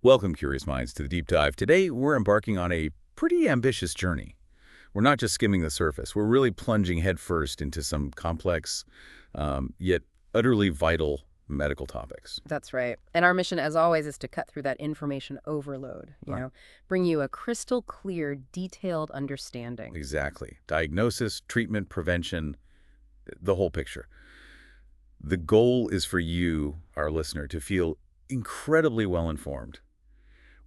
Welcome, Curious Minds, to the Deep Dive. Today, we're embarking on a pretty ambitious journey. We're not just skimming the surface. We're really plunging headfirst into some complex, yet utterly vital medical topics. That's right. And our mission, as always, is to cut through that information overload, bring you a crystal clear, detailed understanding. Exactly. Diagnosis, treatment, prevention, the whole picture. The goal is for you, our listener, to feel incredibly well-informed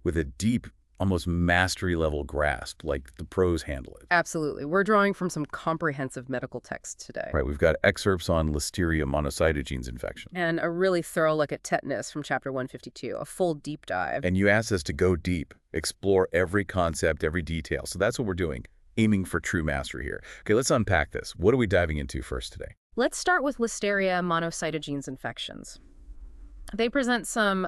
with a deep, almost mastery-level grasp, like the pros handle it. Absolutely. We're drawing from some comprehensive medical texts today. Right, we've got excerpts on Listeria monocytogenes infection. And a really thorough look at tetanus from chapter 152, a full deep dive. And you asked us to go deep, explore every concept, every detail. So that's what we're doing, aiming for true mastery here. Okay, let's unpack this. What are we diving into first today? Let's start with Listeria monocytogenes infections. They present some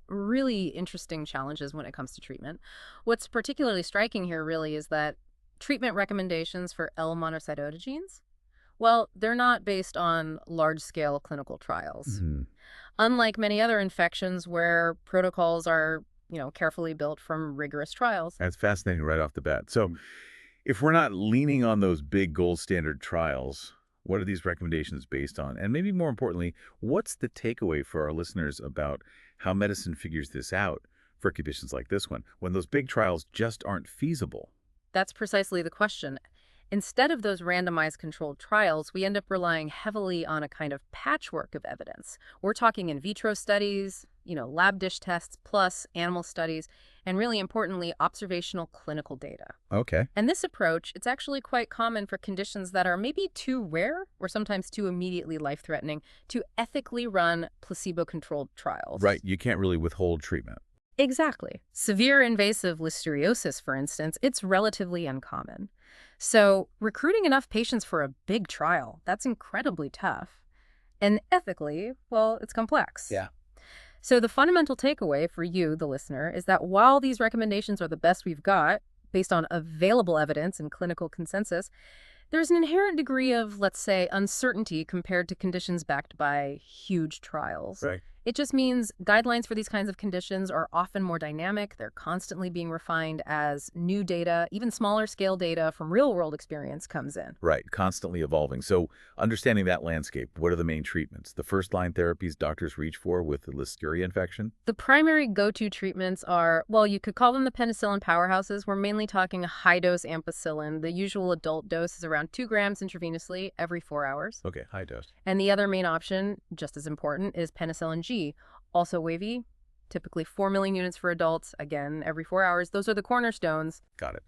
really interesting challenges when it comes to treatment. What's particularly striking here really is that treatment recommendations for L monocytogenes, well, they're not based on large-scale clinical trials. Unlike many other infections where protocols are, carefully built from rigorous trials. That's fascinating right off the bat. So if we're not leaning on those big gold standard trials, what are these recommendations based on? And maybe more importantly, what's the takeaway for our listeners about how medicine figures this out for conditions like this one, when those big trials just aren't feasible? That's precisely the question. Instead of those randomized controlled trials, we end up relying heavily on a kind of patchwork of evidence. We're talking in vitro studies, lab dish tests, plus animal studies, and really importantly, observational clinical data. Okay. And this approach, it's actually quite common for conditions that are maybe too rare or sometimes too immediately life-threatening to ethically run placebo-controlled trials. Right. You can't really withhold treatment. Exactly. Severe invasive listeriosis, for instance, it's relatively uncommon. So recruiting enough patients for a big trial, that's incredibly tough. And ethically, well, it's complex. Yeah. So the fundamental takeaway for you, the listener, is that while these recommendations are the best we've got, based on available evidence and clinical consensus, there's an inherent degree of, let's say, uncertainty compared to conditions backed by huge trials. Right. It just means guidelines for these kinds of conditions are often more dynamic. They're constantly being refined as new data, even smaller scale data from real-world experience comes in. Right, constantly evolving. So understanding that landscape, what are the main treatments? The first-line therapies doctors reach for with the Listeria infection? The primary go-to treatments are, well, you could call them the penicillin powerhouses. We're mainly talking high-dose ampicillin. The usual adult dose is around 2 grams intravenously every 4 hours. Okay, high dose. And the other main option, just as important, is penicillin G. Also wavy, typically 4 million units for adults, again, every 4 hours. Those are the cornerstones. Got it.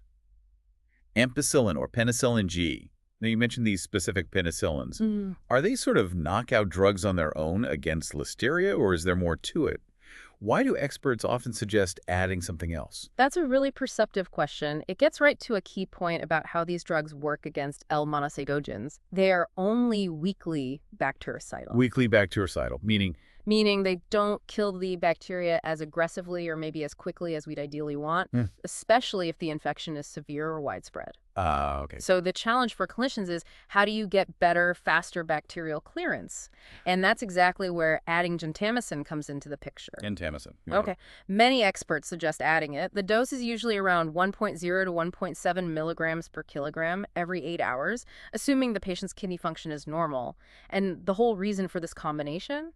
Ampicillin or penicillin G. Now, you mentioned these specific penicillins. Are they sort of knockout drugs on their own against Listeria, or is there more to it? Why do experts often suggest adding something else? That's a really perceptive question. It gets right to a key point about how these drugs work against L monocytogenes. They are only weakly bactericidal. Weakly bactericidal, meaning They don't kill the bacteria as aggressively or maybe as quickly as we'd ideally want, especially if the infection is severe or widespread. okay. So the challenge for clinicians is how do you get better, faster bacterial clearance? And that's exactly where adding gentamicin comes into the picture. Gentamicin. Okay. Many experts suggest adding it. The dose is usually around 1.0 to 1.7 milligrams per kilogram every 8 hours, assuming the patient's kidney function is normal. And the whole reason for this combination?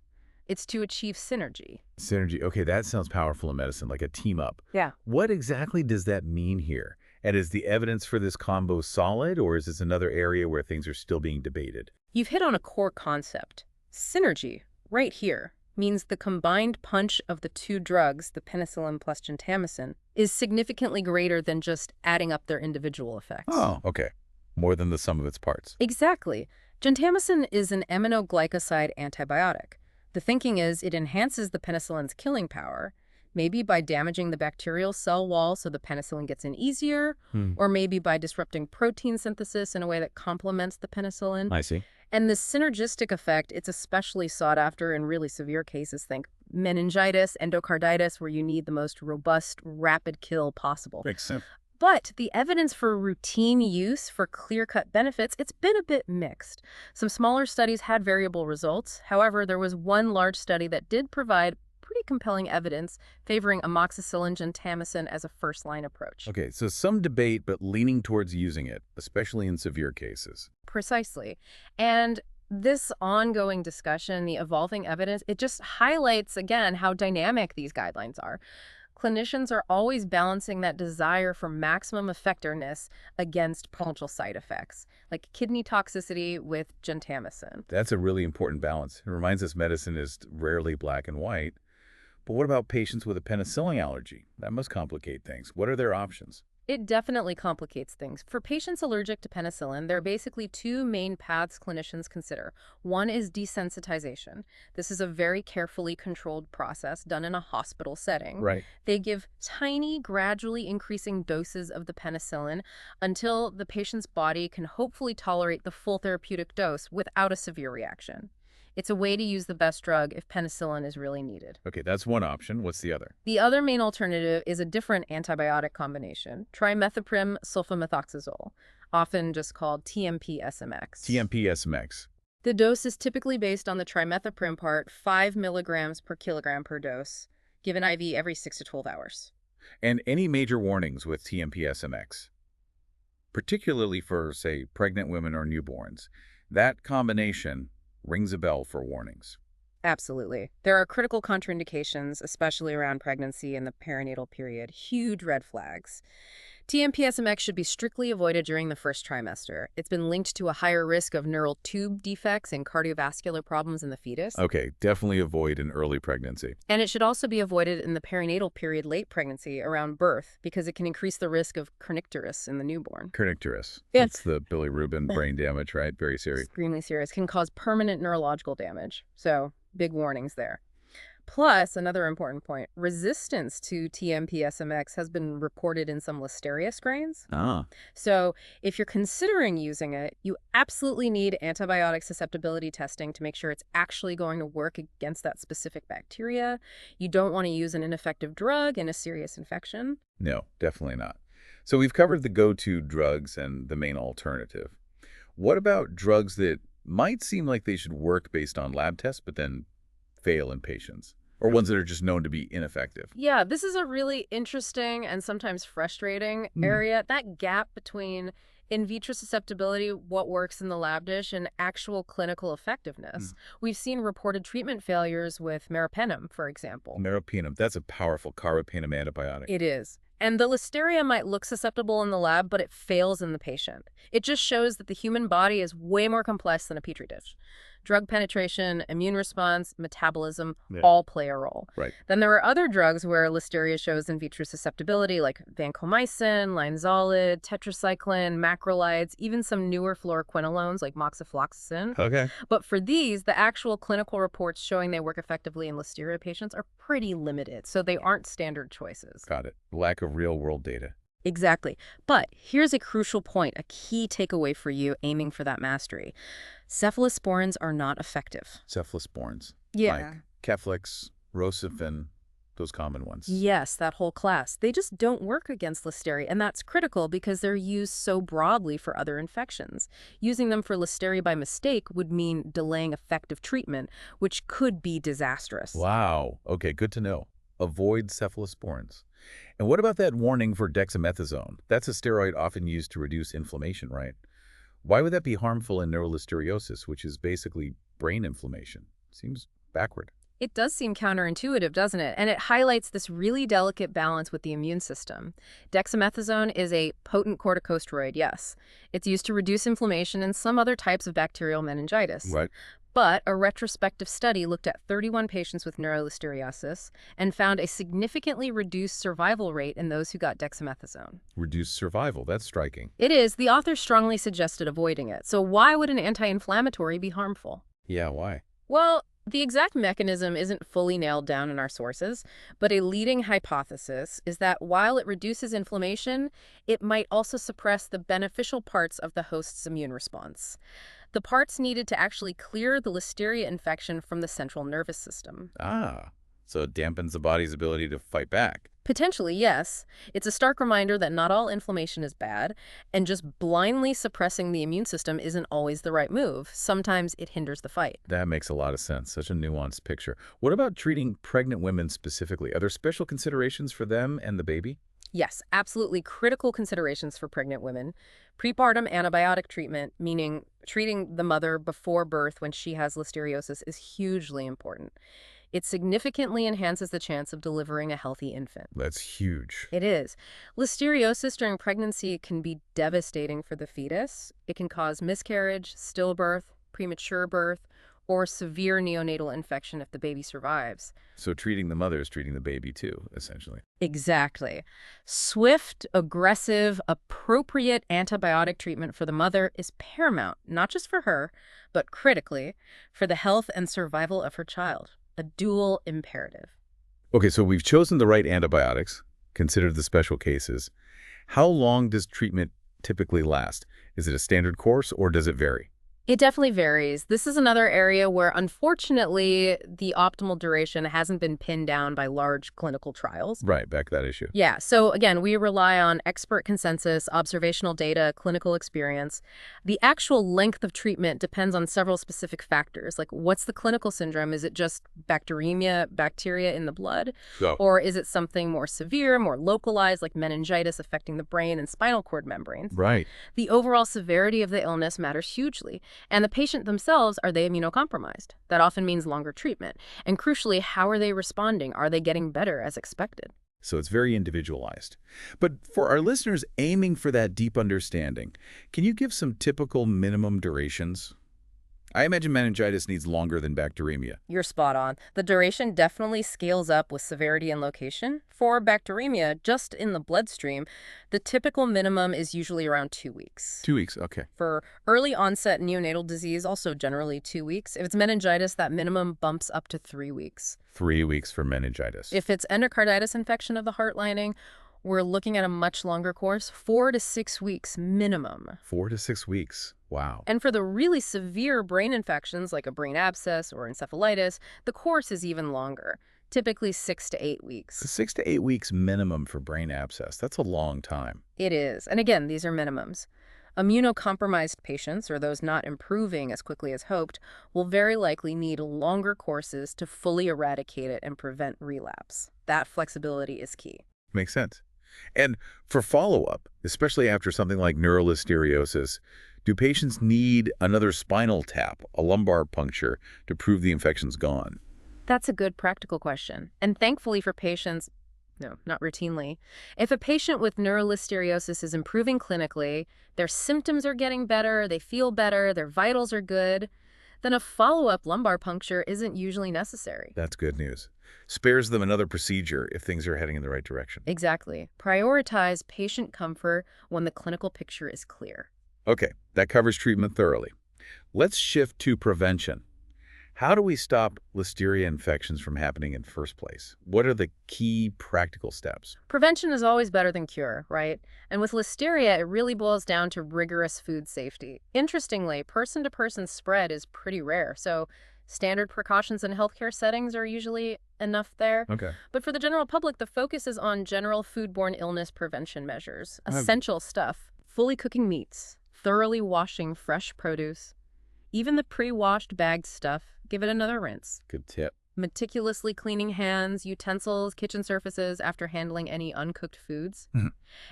It's to achieve synergy. Synergy. Okay, that sounds powerful in medicine, like a team up. Yeah. What exactly does that mean here? And is the evidence for this combo solid, or is this another area where things are still being debated? You've hit on a core concept. Synergy, right here, means the combined punch of the two drugs, the penicillin plus gentamicin, is significantly greater than just adding up their individual effects. Oh, okay. More than the sum of its parts. Exactly. Gentamicin is an aminoglycoside antibiotic. The thinking is it enhances the penicillin's killing power, maybe by damaging the bacterial cell wall so the penicillin gets in easier, or maybe by disrupting protein synthesis in a way that complements the penicillin. I see. And this synergistic effect, it's especially sought after in really severe cases. Think meningitis, endocarditis, where you need the most robust, rapid kill possible. Makes sense. But the evidence for routine use for clear-cut benefits, it's been a bit mixed. Some smaller studies had variable results. However, there was one large study that did provide pretty compelling evidence favoring amoxicillin gentamicin as a first-line approach. Okay, so some debate, but leaning towards using it, especially in severe cases. Precisely. And this ongoing discussion, the evolving evidence, it just highlights again how dynamic these guidelines are. Clinicians are always balancing that desire for maximum effectiveness against potential side effects, like kidney toxicity with gentamicin. That's a really important balance. It reminds us medicine is rarely black and white. But what about patients with a penicillin allergy? That must complicate things. What are their options? It definitely complicates things. For patients allergic to penicillin, there are basically two main paths clinicians consider. One is desensitization. This is a very carefully controlled process done in a hospital setting. Right. They give tiny, gradually increasing doses of the penicillin until the patient's body can hopefully tolerate the full therapeutic dose without a severe reaction. It's a way to use the best drug if penicillin is really needed. Okay, that's one option. What's the other? The other main alternative is a different antibiotic combination, trimethoprim sulfamethoxazole, often just called TMP-SMX. TMP-SMX. The dose is typically based on the trimethoprim part, 5 milligrams per kilogram per dose, given IV every 6 to 12 hours. And any major warnings with TMP-SMX? Particularly for, say, pregnant women or newborns. That combination rings a bell for warnings. Absolutely. There are critical contraindications, especially around pregnancy and the perinatal period. Huge red flags. TMP-SMX should be strictly avoided during the first trimester. It's been linked to a higher risk of neural tube defects and cardiovascular problems in the fetus. Okay, definitely avoid in early pregnancy. And it should also be avoided in the perinatal period, late pregnancy, around birth, because it can increase the risk of kernicterus in the newborn. Kernicterus. Yes. That's the bilirubin brain damage, right? Very serious. Extremely serious. Can cause permanent neurological damage. So, big warnings there. Plus, another important point, resistance to TMP-SMX has been reported in some Listeria strains. Ah. So if you're considering using it, you absolutely need antibiotic susceptibility testing to make sure it's actually going to work against that specific bacteria. You don't want to use an ineffective drug in a serious infection. No, definitely not. So we've covered the go-to drugs and the main alternative. What about drugs that might seem like they should work based on lab tests, but then fail in patients? Or ones that are just known to be ineffective? Yeah, this is a really interesting and sometimes frustrating area. That gap between in vitro susceptibility, what works in the lab dish, and actual clinical effectiveness. We've seen reported treatment failures with meropenem, for example. Meropenem, that's a powerful carbapenem antibiotic. It is. And the Listeria might look susceptible in the lab, but it fails in the patient. It just shows that the human body is way more complex than a petri dish. Drug penetration, immune response, metabolism, all play a role. Right. Then there are other drugs where Listeria shows in vitro susceptibility, like vancomycin, linezolid, tetracycline, macrolides, even some newer fluoroquinolones like moxifloxacin. Okay. But for these, the actual clinical reports showing they work effectively in Listeria patients are pretty limited, so they aren't standard choices. Got it. Lack of real-world data. Exactly. But here's a crucial point, a key takeaway for you aiming for that mastery. Cephalosporins are not effective. Cephalosporins. Yeah. Like Keflex, Rocephin, those common ones. Yes, that whole class. They just don't work against Listeria, and that's critical because they're used so broadly for other infections. Using them for Listeria by mistake would mean delaying effective treatment, which could be disastrous. Wow. Okay, good to know. Avoid cephalosporins. And what about that warning for dexamethasone? That's a steroid often used to reduce inflammation, right? Why would that be harmful in neurolisteriosis, which is basically brain inflammation? Seems backward. It does seem counterintuitive, doesn't it? And it highlights this really delicate balance with the immune system. Dexamethasone is a potent corticosteroid, yes. It's used to reduce inflammation and some other types of bacterial meningitis. Right. But a retrospective study looked at 31 patients with neurolisteriosis and found a significantly reduced survival rate in those who got dexamethasone. Reduced survival. That's striking. It is. The author strongly suggested avoiding it. So why would an anti-inflammatory be harmful? Yeah, why? Well, the exact mechanism isn't fully nailed down in our sources, but a leading hypothesis is that while it reduces inflammation, it might also suppress the beneficial parts of the host's immune response. The parts needed to actually clear the Listeria infection from the central nervous system. Ah, So it dampens the body's ability to fight back. Potentially, yes. It's a stark reminder that not all inflammation is bad, and just blindly suppressing the immune system isn't always the right move. Sometimes it hinders the fight. That makes a lot of sense. Such a nuanced picture. What about treating pregnant women specifically? Are there special considerations for them and the baby? Yes, absolutely critical considerations for pregnant women. Prepartum antibiotic treatment, meaning treating the mother before birth when she has listeriosis, is hugely important. It significantly enhances the chance of delivering a healthy infant. That's huge. It is. Listeriosis during pregnancy can be devastating for the fetus. It can cause miscarriage, stillbirth, premature birth, or severe neonatal infection if the baby survives. So treating the mother is treating the baby too, essentially. Exactly. Swift, aggressive, appropriate antibiotic treatment for the mother is paramount, not just for her, but critically for the health and survival of her child. A dual imperative. Okay, so we've chosen the right antibiotics, considered the special cases. How long does treatment typically last? Is it a standard course or does it vary? It definitely varies. This is another area where, unfortunately, the optimal duration hasn't been pinned down by large clinical trials. Right, back to that issue. Yeah, so again, we rely on expert consensus, observational data, clinical experience. The actual length of treatment depends on several specific factors, like what's the clinical syndrome? Is it just bacteremia, bacteria in the blood? So, Or is it something more severe, more localized, like meningitis affecting the brain and spinal cord membranes? right. The overall severity of the illness matters hugely. And the patient themselves, are they immunocompromised? That often means longer treatment. And crucially, how are they responding? Are they getting better as expected? So it's very individualized. But for our listeners aiming for that deep understanding, can you give some typical minimum durations? I imagine meningitis needs longer than bacteremia. You're spot on. The duration definitely scales up with severity and location. For bacteremia, just in the bloodstream, the typical minimum is usually around 2 weeks. 2 weeks, okay. For early onset neonatal disease, also generally 2 weeks. If it's meningitis, that minimum bumps up to 3 weeks. 3 weeks for meningitis. If it's endocarditis infection of the heart lining, we're looking at a much longer course, 4 to 6 weeks minimum. 4 to 6 weeks. Wow. And for the really severe brain infections, like a brain abscess or encephalitis, the course is even longer, typically 6 to 8 weeks. 6 to 8 weeks minimum for brain abscess. That's a long time. It is. And again, these are minimums. Immunocompromised patients, or those not improving as quickly as hoped, will very likely need longer courses to fully eradicate it and prevent relapse. That flexibility is key. Makes sense. And for follow-up, especially after something like neurolisteriosis, do patients need another spinal tap, a lumbar puncture, to prove the infection's gone? That's a good practical question. And thankfully for patients, no, not routinely. If a patient with neurolisteriosis is improving clinically, their symptoms are getting better, they feel better, their vitals are good, then a follow-up lumbar puncture isn't usually necessary. That's good news. Spares them another procedure if things are heading in the right direction. Exactly. Prioritize patient comfort when the clinical picture is clear. Okay, that covers treatment thoroughly. Let's shift to prevention. How do we stop listeria infections from happening in the first place? What are the key practical steps? Prevention is always better than cure, right? And with listeria, it really boils down to rigorous food safety. Interestingly, person-to-person spread is pretty rare, so standard precautions in healthcare settings are usually enough there. Okay. But for the general public, the focus is on general foodborne illness prevention measures. Essential stuff. Fully cooking meats, thoroughly washing fresh produce, even the pre-washed bagged stuff, give it another rinse. Good tip. Meticulously cleaning hands, utensils, kitchen surfaces after handling any uncooked foods. Mhm.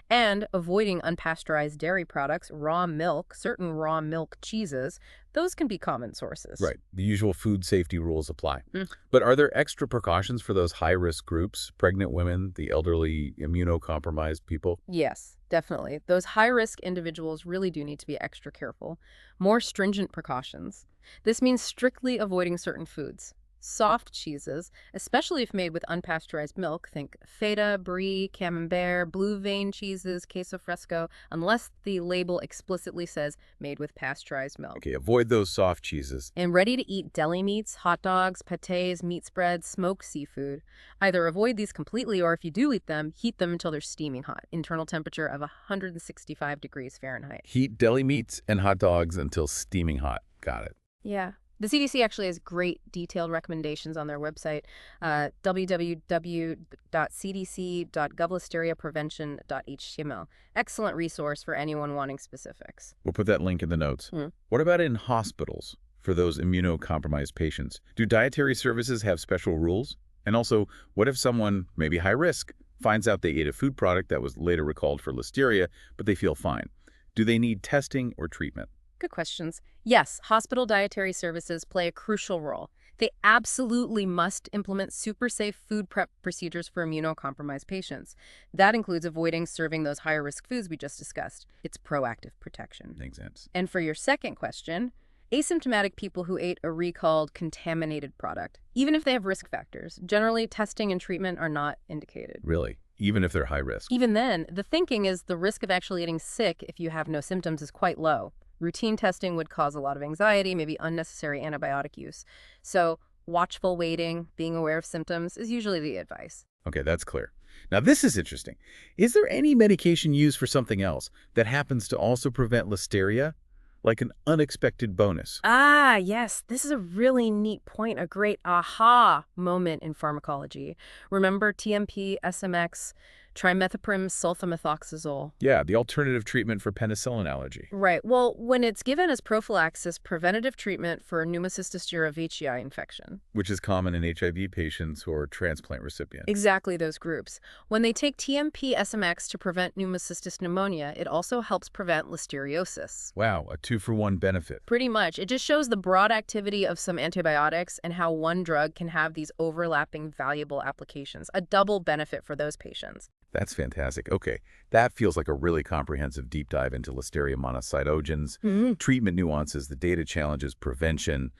And avoiding unpasteurized dairy products, raw milk, certain raw milk cheeses. Those can be common sources. Right. The usual food safety rules apply. Mm. But are there extra precautions for those high-risk groups, pregnant women, the elderly, immunocompromised people? Yes, definitely. Those high-risk individuals really do need to be extra careful. More stringent precautions. This means strictly avoiding certain foods. Soft cheeses, especially if made with unpasteurized milk, think feta, brie, camembert, blue vein cheeses, queso fresco, unless the label explicitly says made with pasteurized milk. Okay, avoid those soft cheeses. And ready-to-eat deli meats, hot dogs, pâtés, meat spreads, smoked seafood. Either avoid these completely, or if you do eat them, heat them until they're steaming hot, internal temperature of 165 degrees Fahrenheit. Heat deli meats and hot dogs until steaming hot. Got it. Yeah. The CDC actually has great detailed recommendations on their website, www.cdc.govlisteriaprevention.html. Excellent resource for anyone wanting specifics. We'll put that link in the notes. What about in hospitals for those immunocompromised patients? Do dietary services have special rules? And also, what if someone, maybe high risk, finds out they ate a food product that was later recalled for listeria, but they feel fine? Do they need testing or treatment? Good questions. Yes, hospital dietary services play a crucial role. They absolutely must implement super safe food prep procedures for immunocompromised patients. That includes avoiding serving those higher risk foods we just discussed. It's proactive protection. Makes sense. And for your second question, asymptomatic people who ate a recalled contaminated product, even if they have risk factors, generally testing and treatment are not indicated. Really? Even if they're high risk? Even then, the thinking is the risk of actually getting sick if you have no symptoms is quite low. Routine testing would cause a lot of anxiety, maybe unnecessary antibiotic use. So watchful waiting, being aware of symptoms is usually the advice. Okay, that's clear. Now, this is interesting. Is there any medication used for something else that happens to also prevent listeria? Like an unexpected bonus? Ah, yes. This is a really neat point, a great aha moment in pharmacology. Remember TMP, SMX, trimethoprim sulfamethoxazole? Yeah, the alternative treatment for penicillin allergy. Right. Well, when it's given as prophylaxis, preventative treatment for pneumocystis jirovecii infection. Which is common in HIV patients or transplant recipients. Exactly those groups. When they take TMP SMX to prevent pneumocystis pneumonia, it also helps prevent listeriosis. Wow, a 2-for-1 benefit. Pretty much. It just shows the broad activity of some antibiotics and how one drug can have these overlapping valuable applications. A double benefit for those patients. That's fantastic. Okay, that feels like a really comprehensive deep dive into Listeria monocytogenes, treatment nuances, the data challenges, prevention.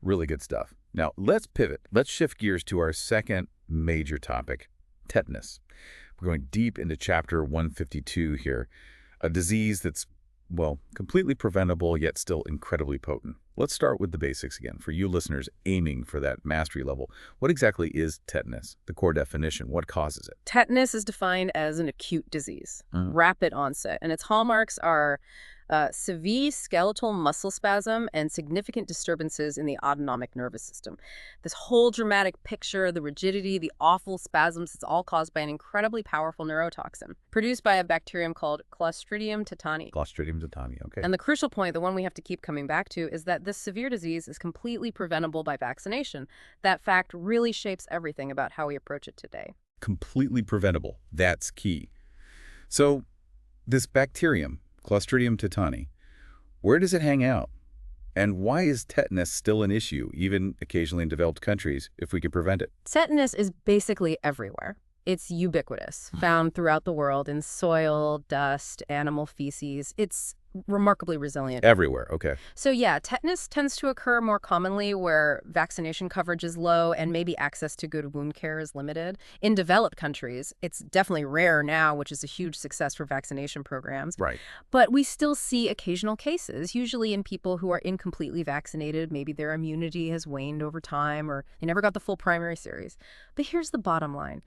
Really good stuff. Now, let's pivot. Let's shift gears to our second major topic, tetanus. We're going deep into chapter 152 here, a disease that's, well, completely preventable, yet still incredibly potent. Let's start with the basics again. For you listeners aiming for that mastery level, what exactly is tetanus? The core definition, what causes it? Tetanus is defined as an acute disease, rapid onset, and its hallmarks are severe skeletal muscle spasm and significant disturbances in the autonomic nervous system. This whole dramatic picture, the rigidity, the awful spasms, it's all caused by an incredibly powerful neurotoxin produced by a bacterium called Clostridium tetani. Clostridium tetani, okay. And the crucial point, the one we have to keep coming back to, is that this severe disease is completely preventable by vaccination. That fact really shapes everything about how we approach it today. Completely preventable. That's key. So, this bacterium, Clostridium tetani, where does it hang out? And why is tetanus still an issue, even occasionally in developed countries, if we can prevent it? Tetanus is basically everywhere. It's ubiquitous, found throughout the world in soil, dust, animal feces. It's remarkably resilient. Everywhere, okay. So yeah, tetanus tends to occur more commonly where vaccination coverage is low and maybe access to good wound care is limited. In developed countries, it's definitely rare now, which is a huge success for vaccination programs. Right. But we still see occasional cases, usually in people who are incompletely vaccinated. Maybe their immunity has waned over time or they never got the full primary series. But here's the bottom line.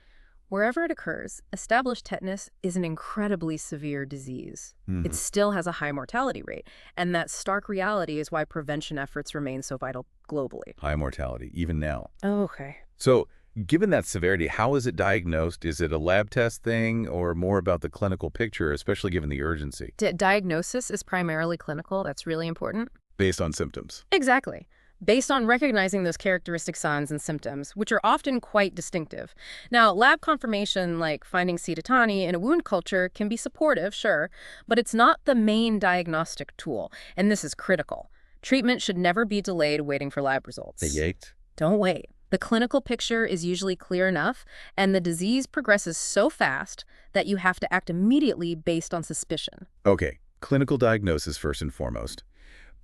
Wherever it occurs, established tetanus is an incredibly severe disease. It still has a high mortality rate, and that stark reality is why prevention efforts remain so vital globally. High mortality, even now. Oh, okay. So, given that severity, how is it diagnosed? Is it a lab test thing or more about the clinical picture, especially given the urgency? Diagnosis is primarily clinical. That's really important. Based on symptoms. Exactly. Based on recognizing those characteristic signs and symptoms, which are often quite distinctive. Now, lab confirmation, like finding C. tetani in a wound culture, can be supportive, sure, but it's not the main diagnostic tool, and this is critical. Treatment should never be delayed waiting for lab results. They yanked? Don't wait. The clinical picture is usually clear enough, and the disease progresses so fast that you have to act immediately based on suspicion. Okay, clinical diagnosis first and foremost.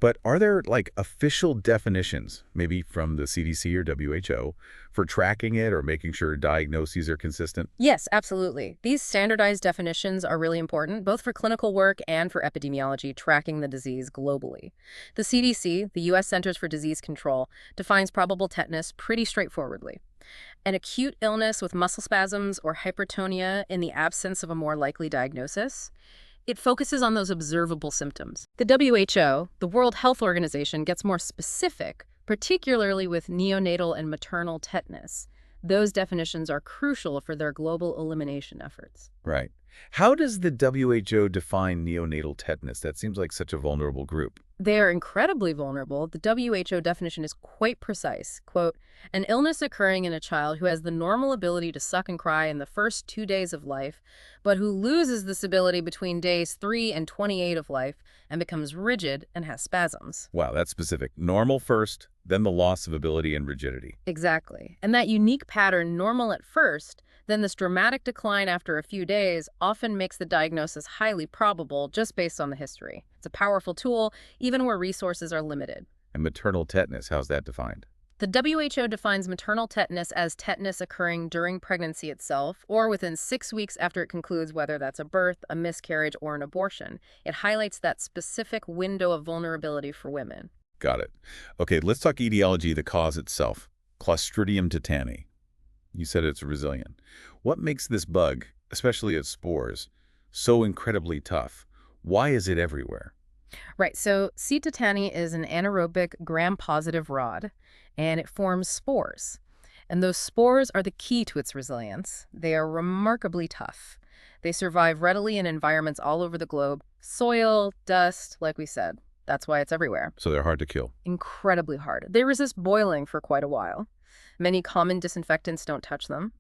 But are there, like, official definitions, maybe from the CDC or WHO, for tracking it or making sure diagnoses are consistent? Yes, absolutely. These standardized definitions are really important, both for clinical work and for epidemiology, tracking the disease globally. The CDC, the U.S. Centers for Disease Control, defines probable tetanus pretty straightforwardly. An acute illness with muscle spasms or hypertonia in the absence of a more likely diagnosis. It focuses on those observable symptoms. The WHO, the World Health Organization, gets more specific particularly with neonatal and maternal tetanus. Those definitions are crucial for their global elimination efforts. Right. How does the WHO define neonatal tetanus? That seems like such a vulnerable group. They are incredibly vulnerable. The WHO definition is quite precise. Quote, an illness occurring in a child who has the normal ability to suck and cry in the first 2 days of life, but who loses this ability between days 3 and 28 of life and becomes rigid and has spasms. Wow, that's specific. Normal first, then the loss of ability and rigidity. Exactly. And that unique pattern, normal at first, then this dramatic decline after a few days, often makes the diagnosis highly probable just based on the history. It's a powerful tool, even where resources are limited. And maternal tetanus, how's that defined? The WHO defines maternal tetanus as tetanus occurring during pregnancy itself or within 6 weeks after it concludes, whether that's a birth, a miscarriage, or an abortion. It highlights that specific window of vulnerability for women. Got it. Okay, let's talk etiology, the cause itself. Clostridium tetani. You said it's resilient. What makes this bug, especially its spores, so incredibly tough? Why is it everywhere? Right, so C. tetani is an anaerobic gram-positive rod, and it forms spores. And those spores are the key to its resilience. They are remarkably tough. They survive readily in environments all over the globe. Soil, dust, like we said. That's why it's everywhere. So they're hard to kill. Incredibly hard. They resist boiling for quite a while. Many common disinfectants don't touch them.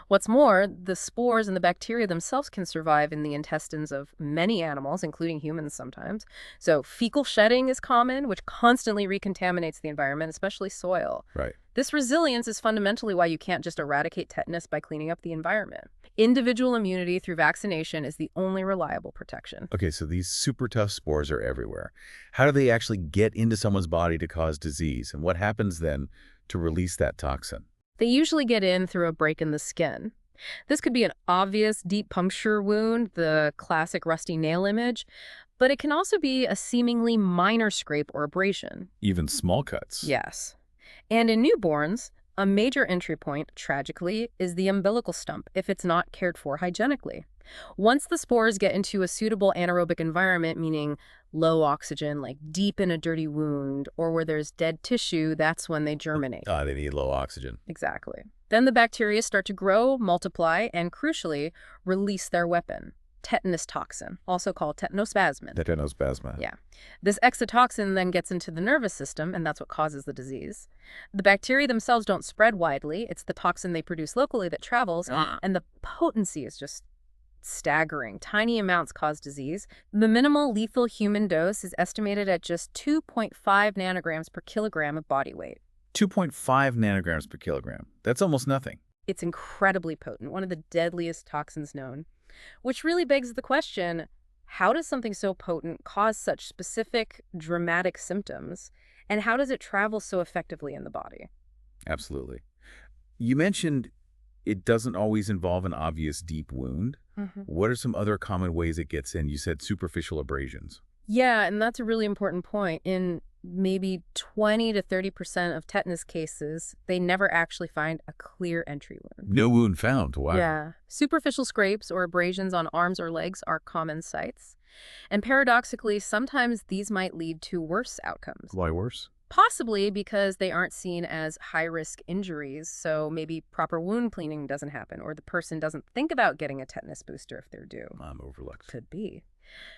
What's more, the spores and the bacteria themselves can survive in the intestines of many animals, including humans sometimes. So fecal shedding is common, which constantly recontaminates the environment, especially soil. Right. This resilience is fundamentally why you can't just eradicate tetanus by cleaning up the environment. Individual immunity through vaccination is the only reliable protection. Okay, so these super tough spores are everywhere. How do they actually get into someone's body to cause disease? And what happens then to release that toxin? They usually get in through a break in the skin. This could be an obvious deep puncture wound, the classic rusty nail image, but it can also be a seemingly minor scrape or abrasion. Even small cuts? Yes. And in newborns, a major entry point, tragically, is the umbilical stump if it's not cared for hygienically. Once the spores get into a suitable anaerobic environment, meaning low oxygen, like deep in a dirty wound, or where there's dead tissue, that's when they germinate. They need low oxygen. Exactly. Then the bacteria start to grow, multiply, and crucially, release their weapon, tetanus toxin, also called tetanospasmin. Tetanospasma. Yeah. This exotoxin then gets into the nervous system, and that's what causes the disease. The bacteria themselves don't spread widely. It's the toxin they produce locally that travels, and the potency is just staggering. Tiny amounts cause disease. The minimal lethal human dose is estimated at just 2.5 nanograms per kilogram of body weight. 2.5 nanograms per kilogram. That's almost nothing. It's incredibly potent, one of the deadliest toxins known. Which really begs the question, how does something so potent cause such specific, dramatic symptoms? And how does it travel so effectively in the body? Absolutely. You mentioned it doesn't always involve an obvious deep wound. What are some other common ways it gets in? You said superficial abrasions. Yeah, and that's a really important point. In maybe 20 to 30% of tetanus cases, they never actually find a clear entry wound. No wound found. Wow. Yeah. Superficial scrapes or abrasions on arms or legs are common sites. And paradoxically, sometimes these might lead to worse outcomes. Why worse? Possibly because they aren't seen as high-risk injuries, so maybe proper wound cleaning doesn't happen, or the person doesn't think about getting a tetanus booster if they're due. I'm overlooked. Could be.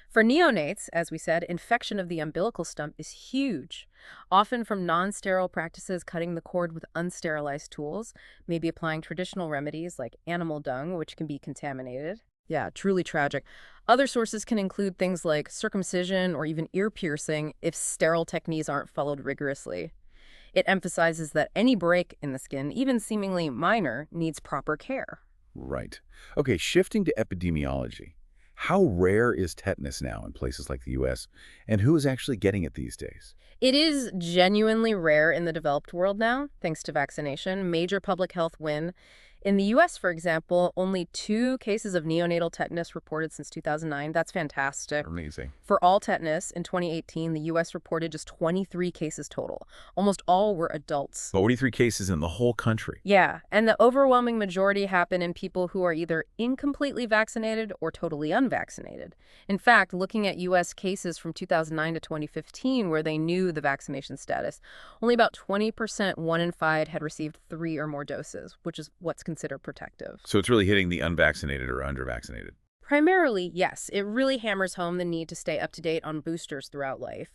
For neonates, as we said, infection of the umbilical stump is huge, often from non-sterile practices cutting the cord with unsterilized tools, maybe applying traditional remedies like animal dung, which can be contaminated. Yeah, truly tragic. Other sources can include things like circumcision or even ear piercing if sterile techniques aren't followed rigorously. It emphasizes that any break in the skin, even seemingly minor, needs proper care. Right. Okay, shifting to epidemiology. How rare is tetanus now in places like the U.S., and who is actually getting it these days? It is genuinely rare in the developed world now, thanks to vaccination. Major public health win. In the U.S., for example, only 2 cases of neonatal tetanus reported since 2009. That's fantastic. Amazing. For all tetanus, in 2018, the U.S. reported just 23 cases total. Almost all were adults. 43 cases in the whole country. Yeah, and the overwhelming majority happen in people who are either incompletely vaccinated or totally unvaccinated. In fact, looking at U.S. cases from 2009 to 2015 where they knew the vaccination status, only about 20%, 1 in 5, had received 3 or more doses, which is what's considered protective. So it's really hitting the unvaccinated or undervaccinated. Primarily, yes, it really hammers home the need to stay up to date on boosters throughout life.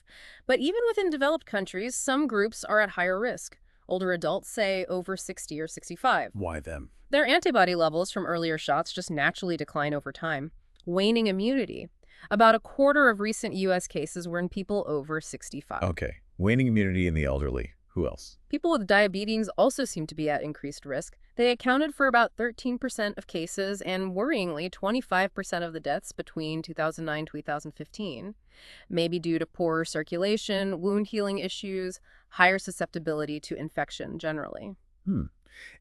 But even within developed countries, some groups are at higher risk. Older adults, say over 60 or 65. Why them? Their antibody levels from earlier shots just naturally decline over time. Waning immunity. About a quarter of recent U.S. cases were in people over 65. Okay. Waning immunity in the elderly. Who else? People with diabetes also seem to be at increased risk. They accounted for about 13% of cases and, worryingly, 25% of the deaths between 2009 and 2015. Maybe due to poorer circulation, wound healing issues, higher susceptibility to infection generally.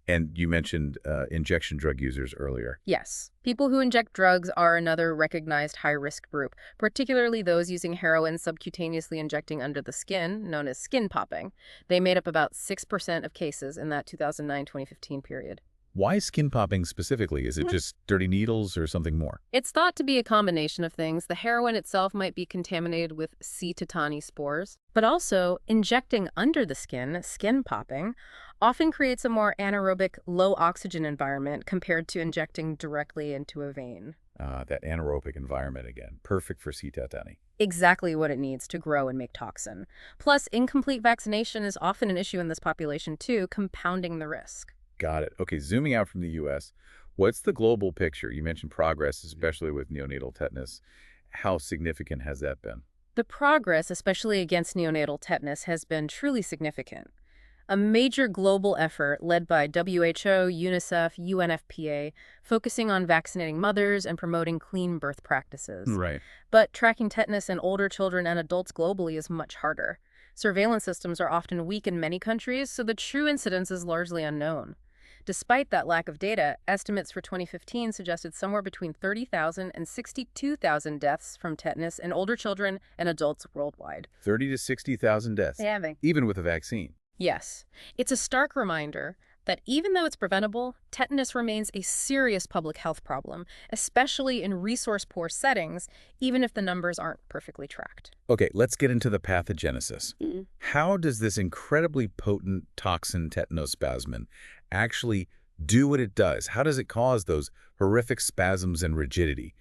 And you mentioned injection drug users earlier. Yes, people who inject drugs are another recognized high-risk group, particularly those using heroin subcutaneously injecting under the skin, known as skin popping. They made up about 6% of cases in that 2009-2015 period. Why skin popping specifically? Is it just dirty needles or something more? It's thought to be a combination of things. The heroin itself might be contaminated with C. tetani spores, but also injecting under the skin popping, often creates a more anaerobic, low-oxygen environment compared to injecting directly into a vein. That anaerobic environment again. Perfect for C. tetani. Exactly what it needs to grow and make toxin. Plus, incomplete vaccination is often an issue in this population too, compounding the risk. Got it. Okay, zooming out from the U.S., what's the global picture? You mentioned progress, especially with neonatal tetanus. How significant has that been? The progress, especially against neonatal tetanus, has been truly significant. A major global effort led by WHO, UNICEF, UNFPA, focusing on vaccinating mothers and promoting clean birth practices. Right. But tracking tetanus in older children and adults globally is much harder. Surveillance systems are often weak in many countries, so the true incidence is largely unknown. Despite that lack of data, estimates for 2015 suggested somewhere between 30,000 and 62,000 deaths from tetanus in older children and adults worldwide. 30 to 60,000 deaths, even with a vaccine. Yes. It's a stark reminder that even though it's preventable, tetanus remains a serious public health problem, especially in resource-poor settings, even if the numbers aren't perfectly tracked. Okay, let's get into the pathogenesis. How does this incredibly potent toxin tetanospasmin actually do what it does? How does it cause those horrific spasms and rigidity?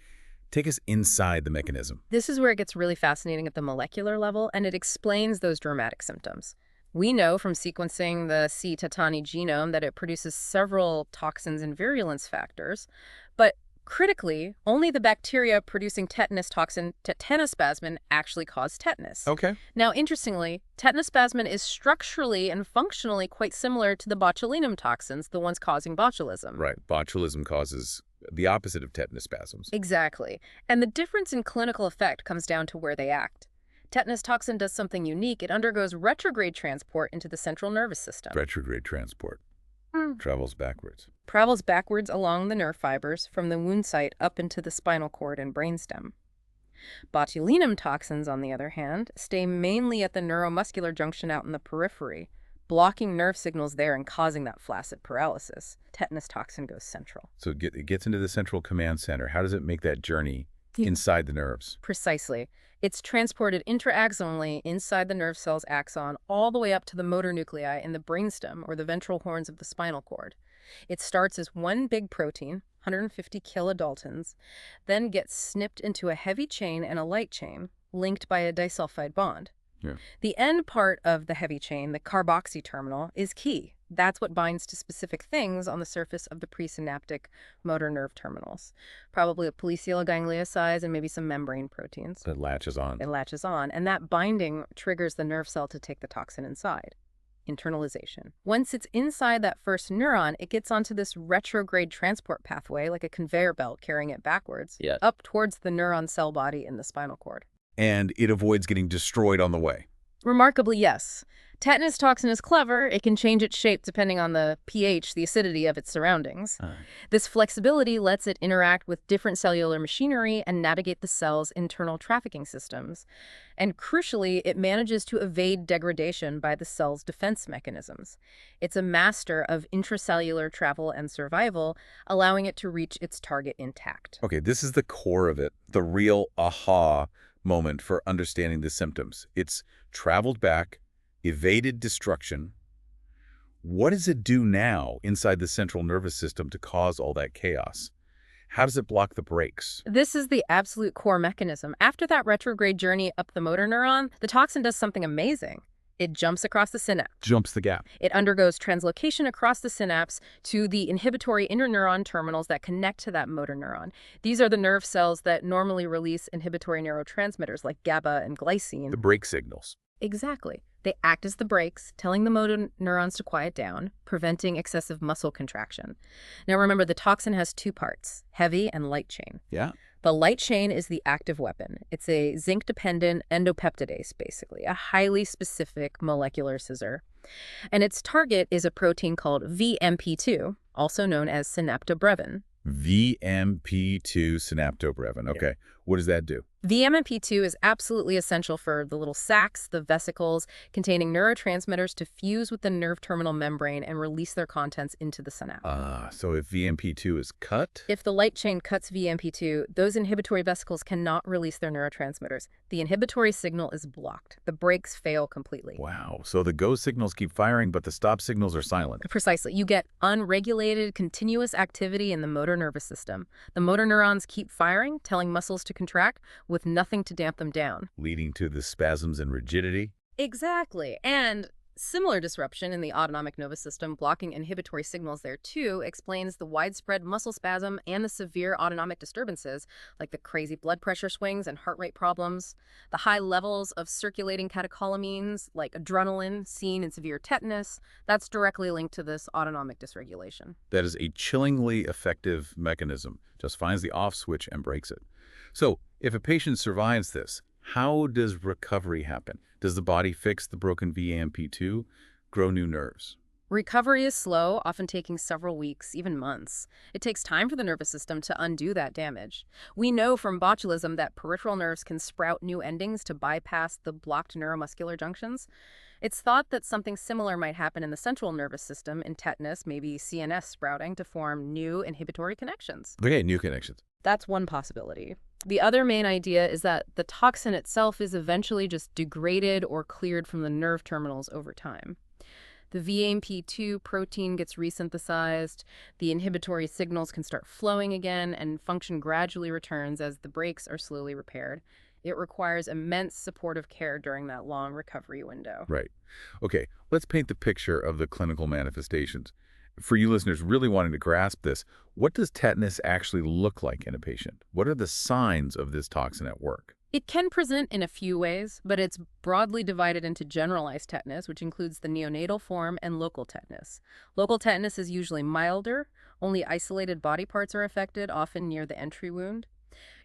Take us inside the mechanism. This is where it gets really fascinating at the molecular level, and it explains those dramatic symptoms. We know from sequencing the C. tetani genome that it produces several toxins and virulence factors, but critically, only the bacteria producing tetanus toxin tetanospasmin actually cause tetanus. Okay. Now, interestingly, tetanospasmin is structurally and functionally quite similar to the botulinum toxins, the ones causing botulism. Right. Botulism causes the opposite of tetanus spasms. Exactly. And the difference in clinical effect comes down to where they act. Tetanus toxin does something unique. It undergoes retrograde transport into the central nervous system. Retrograde transport. Travels backwards. Travels backwards along the nerve fibers from the wound site up into the spinal cord and brainstem. Botulinum toxins, on the other hand, stay mainly at the neuromuscular junction out in the periphery, blocking nerve signals there and causing that flaccid paralysis. Tetanus toxin goes central. So it gets into the central command center. How does it make that journey inside the nerves? Precisely. It's transported intraaxonally inside the nerve cell's axon all the way up to the motor nuclei in the brainstem or the ventral horns of the spinal cord. It starts as one big protein, 150 kilodaltons, then gets snipped into a heavy chain and a light chain, linked by a disulfide bond. The end part of the heavy chain, the carboxy terminal, is key. That's what binds to specific things on the surface of the presynaptic motor nerve terminals. Probably a policial ganglia size and maybe some membrane proteins. It latches on. It latches on, and that binding triggers the nerve cell to take the toxin inside. Internalization. Once it's inside that first neuron, it gets onto this retrograde transport pathway, like a conveyor belt carrying it backwards, up towards the neuron cell body in the spinal cord. And it avoids getting destroyed on the way. Remarkably, yes. Tetanus toxin is clever. It can change its shape depending on the pH, the acidity of its surroundings. This flexibility lets it interact with different cellular machinery and navigate the cell's internal trafficking systems. And crucially, it manages to evade degradation by the cell's defense mechanisms. It's a master of intracellular travel and survival, allowing it to reach its target intact. Okay, this is the core of it, the real aha moment for understanding the symptoms. It's traveled back, evaded destruction. What does it do now inside the central nervous system to cause all that chaos? How does it block the brakes? This is the absolute core mechanism. After that retrograde journey up the motor neuron, the toxin does something amazing. It jumps across the synapse. Jumps the gap. It undergoes translocation across the synapse to the inhibitory interneuron terminals that connect to that motor neuron. These are the nerve cells that normally release inhibitory neurotransmitters like GABA and glycine. The brake signals. Exactly. They act as the brakes, telling the motor neurons to quiet down, preventing excessive muscle contraction. Now remember, the toxin has two parts, heavy and light chain. Yeah. The light chain is the active weapon. It's a zinc-dependent endopeptidase, basically, a highly specific molecular scissor. And its target is a protein called VMP2, also known as synaptobrevin. VMP2 synaptobrevin. Okay. What does that do? VMP2 is absolutely essential for the little sacs, the vesicles, containing neurotransmitters to fuse with the nerve terminal membrane and release their contents into the synapse. So if VMP2 is cut? If the light chain cuts VMP2, those inhibitory vesicles cannot release their neurotransmitters. The inhibitory signal is blocked. The brakes fail completely. Wow. So the go signals keep firing, but the stop signals are silent. Precisely. You get unregulated, continuous activity in the motor nervous system. The motor neurons keep firing, telling muscles to contract, with nothing to damp them down. Leading to the spasms and rigidity? Exactly. And similar disruption in the autonomic nervous system, blocking inhibitory signals there too, explains the widespread muscle spasm and the severe autonomic disturbances, like the crazy blood pressure swings and heart rate problems, the high levels of circulating catecholamines, like adrenaline, seen in severe tetanus. That's directly linked to this autonomic dysregulation. That is a chillingly effective mechanism. Just finds the off switch and breaks it. So, if a patient survives this, how does recovery happen? Does the body fix the broken VMP2, grow new nerves? Recovery is slow, often taking several weeks, even months. It takes time for the nervous system to undo that damage. We know from botulism that peripheral nerves can sprout new endings to bypass the blocked neuromuscular junctions. It's thought that something similar might happen in the central nervous system in tetanus, maybe CNS sprouting, to form new inhibitory connections. Okay, new connections. That's one possibility. The other main idea is that the toxin itself is eventually just degraded or cleared from the nerve terminals over time. The VMP2 protein gets resynthesized, the inhibitory signals can start flowing again, and function gradually returns as the brakes are slowly repaired. It requires immense supportive care during that long recovery window. Right. Okay, let's paint the picture of the clinical manifestations. For you listeners really wanting to grasp this, what does tetanus actually look like in a patient? What are the signs of this toxin at work? It can present in a few ways, but it's broadly divided into generalized tetanus, which includes the neonatal form, and local tetanus. Local tetanus is usually milder. Only isolated body parts are affected, often near the entry wound.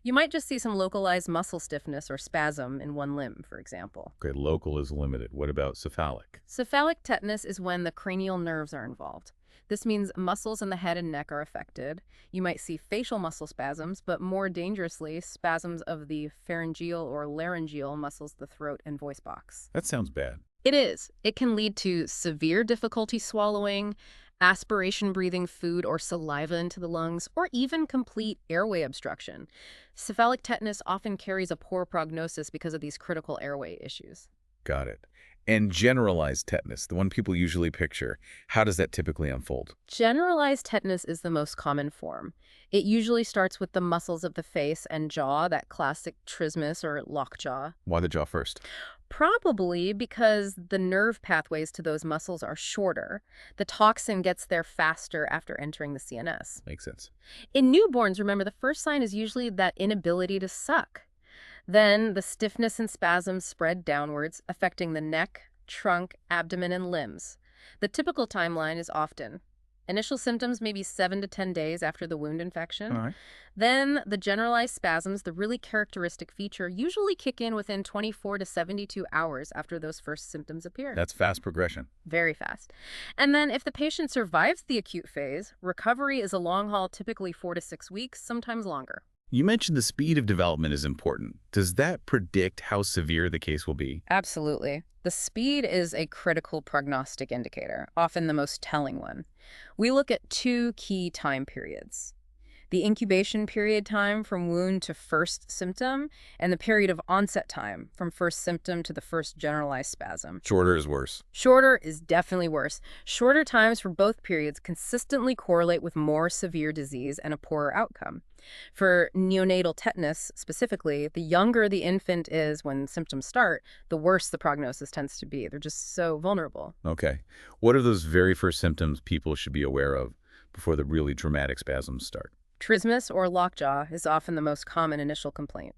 You might just see some localized muscle stiffness or spasm in one limb, for example. Okay, local is limited. What about cephalic? Cephalic tetanus is when the cranial nerves are involved. This means muscles in the head and neck are affected. You might see facial muscle spasms, but more dangerously, spasms of the pharyngeal or laryngeal muscles, the throat and voice box. That sounds bad. It is. It can lead to severe difficulty swallowing, aspiration breathing food or saliva into the lungs, or even complete airway obstruction. Cephalic tetanus often carries a poor prognosis because of these critical airway issues. Got it. And generalized tetanus, the one people usually picture, how does that typically unfold? Generalized tetanus is the most common form. It usually starts with the muscles of the face and jaw, that classic trismus or lockjaw. Why the jaw first? Probably because the nerve pathways to those muscles are shorter. The toxin gets there faster after entering the CNS. Makes sense. In newborns, remember, the first sign is usually that inability to suck. Then the stiffness and spasms spread downwards, affecting the neck, trunk, abdomen, and limbs. The typical timeline is often Initial symptoms maybe 7 to 10 days after the wound infection. All right. Then the generalized spasms, the really characteristic feature, usually kick in within 24 to 72 hours after those first symptoms appear. That's fast progression. Very fast. And then if the patient survives the acute phase, recovery is a long haul, typically 4 to 6 weeks, sometimes longer. You mentioned the speed of development is important. Does that predict how severe the case will be? Absolutely. The speed is a critical prognostic indicator, often the most telling one. We look at 2 key time periods: the incubation period time from wound to first symptom, and the period of onset time from first symptom to the first generalized spasm. Shorter is worse. Shorter is definitely worse. Shorter times for both periods consistently correlate with more severe disease and a poorer outcome. For neonatal tetanus specifically, the younger the infant is when symptoms start, the worse the prognosis tends to be. They're just so vulnerable. Okay. What are those very first symptoms people should be aware of before the really dramatic spasms start? Trismus or lockjaw is often the most common initial complaint.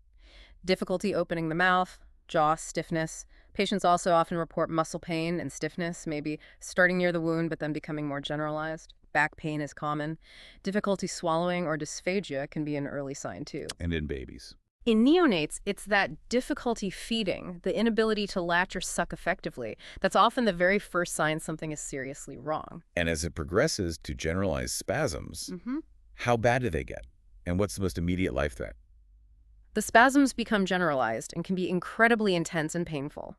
Difficulty opening the mouth, jaw stiffness. Patients also often report muscle pain and stiffness, maybe starting near the wound but then becoming more generalized. Back pain is common. Difficulty swallowing or dysphagia can be an early sign too. And in babies. In neonates, it's that difficulty feeding, the inability to latch or suck effectively. That's often the very first sign something is seriously wrong. And as it progresses to generalized spasms, Mm-hmm. how bad do they get? And what's the most immediate life threat? The spasms become generalized and can be incredibly intense and painful.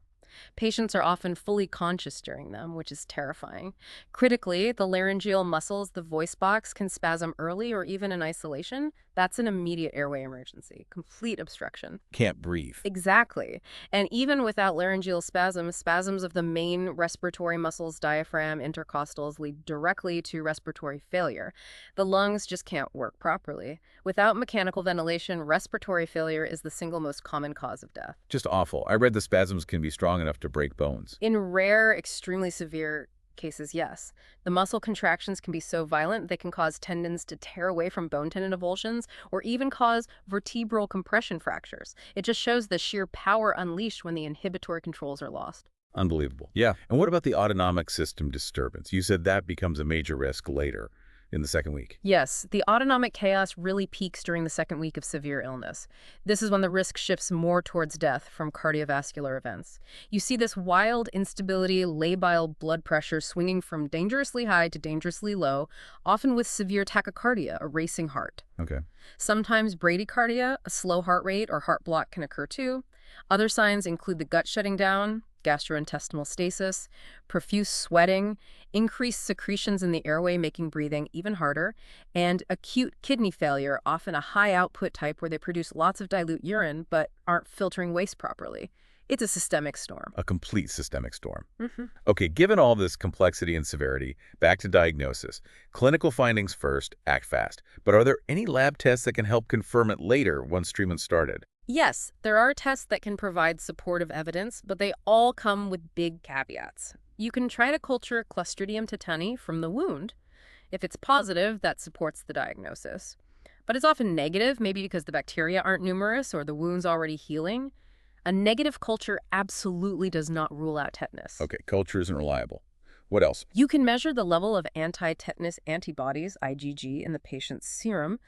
Patients are often fully conscious during them, which is terrifying. Critically, the laryngeal muscles, the voice box, can spasm early or even in isolation. That's an immediate airway emergency, complete obstruction. Can't breathe. Exactly. And even without laryngeal spasms, spasms of the main respiratory muscles, diaphragm, intercostals, lead directly to respiratory failure. The lungs just can't work properly. Without mechanical ventilation, respiratory failure is the single most common cause of death. Just awful. I read the spasms can be strong enough to break bones. In rare, extremely severe cases, yes. The muscle contractions can be so violent they can cause tendons to tear away from bone tendon avulsions or even cause vertebral compression fractures. It just shows the sheer power unleashed when the inhibitory controls are lost. Unbelievable. Yeah. And what about the autonomic system disturbance? You said that becomes a major risk later in the second week. Yes, the autonomic chaos really peaks during the second week of severe illness. This is when the risk shifts more towards death from cardiovascular events. You see this wild instability, labile blood pressure swinging from dangerously high to dangerously low, often with severe tachycardia, a racing heart. Okay. Sometimes bradycardia, a slow heart rate or heart block, can occur too. Other signs include the gut shutting down, gastrointestinal stasis, profuse sweating, increased secretions in the airway making breathing even harder, and acute kidney failure, often a high output type where they produce lots of dilute urine but aren't filtering waste properly. It's a systemic storm. A complete systemic storm. Mm-hmm. Okay, given all this complexity and severity, back to diagnosis. Clinical findings first, act fast. But are there any lab tests that can help confirm it later once treatment started? Yes, there are tests that can provide supportive evidence, but they all come with big caveats. You can try to culture Clostridium tetani from the wound. If it's positive, that supports the diagnosis. But it's often negative, maybe because the bacteria aren't numerous or the wound's already healing. A negative culture absolutely does not rule out tetanus. Okay, culture isn't reliable. What else? You can measure the level of anti-tetanus antibodies, IgG, in the patient's serum.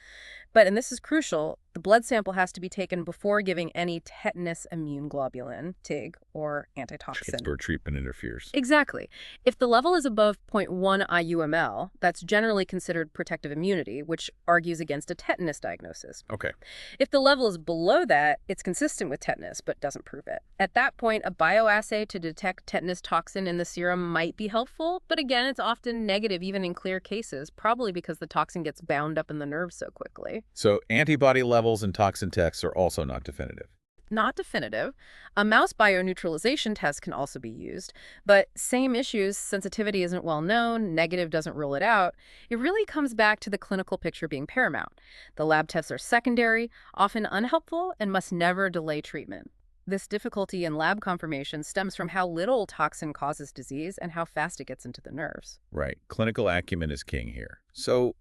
But, and this is crucial, the blood sample has to be taken before giving any tetanus immune globulin, TIG, or antitoxin. It's where treatment interferes. Exactly. If the level is above 0.1 IU/ml, that's generally considered protective immunity, which argues against a tetanus diagnosis. Okay. If the level is below that, it's consistent with tetanus, but doesn't prove it. At that point, a bioassay to detect tetanus toxin in the serum might be helpful, but again, it's often negative even in clear cases, probably because the toxin gets bound up in the nerves so quickly. So antibody levels and toxin tests are also not definitive. Not definitive. A mouse bioneutralization test can also be used, but same issues, sensitivity isn't well known, negative doesn't rule it out. It really comes back to the clinical picture being paramount. The lab tests are secondary, often unhelpful, and must never delay treatment. This difficulty in lab confirmation stems from how little toxin causes disease and how fast it gets into the nerves. Right. Clinical acumen is king here. So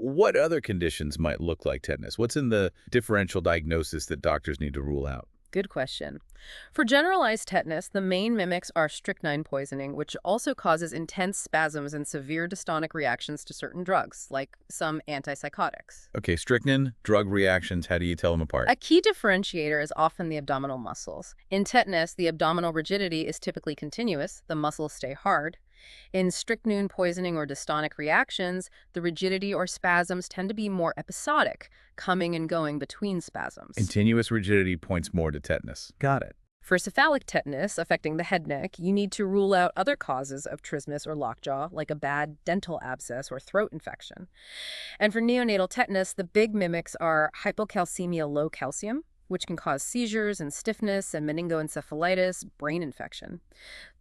what other conditions might look like tetanus? What's in the differential diagnosis that doctors need to rule out? Good question. For generalized tetanus, the main mimics are strychnine poisoning, which also causes intense spasms and severe dystonic reactions to certain drugs, like some antipsychotics. Okay, strychnine, drug reactions, how do you tell them apart? A key differentiator is often the abdominal muscles. In tetanus, the abdominal rigidity is typically continuous, the muscles stay hard. In strychnine poisoning or dystonic reactions, the rigidity or spasms tend to be more episodic, coming and going between spasms. Continuous rigidity points more to tetanus. Got it. For cephalic tetanus affecting the head neck, you need to rule out other causes of trismus or lockjaw, like a bad dental abscess or throat infection. And for neonatal tetanus, the big mimics are hypocalcemia low calcium, which can cause seizures and stiffness and meningoencephalitis, brain infection.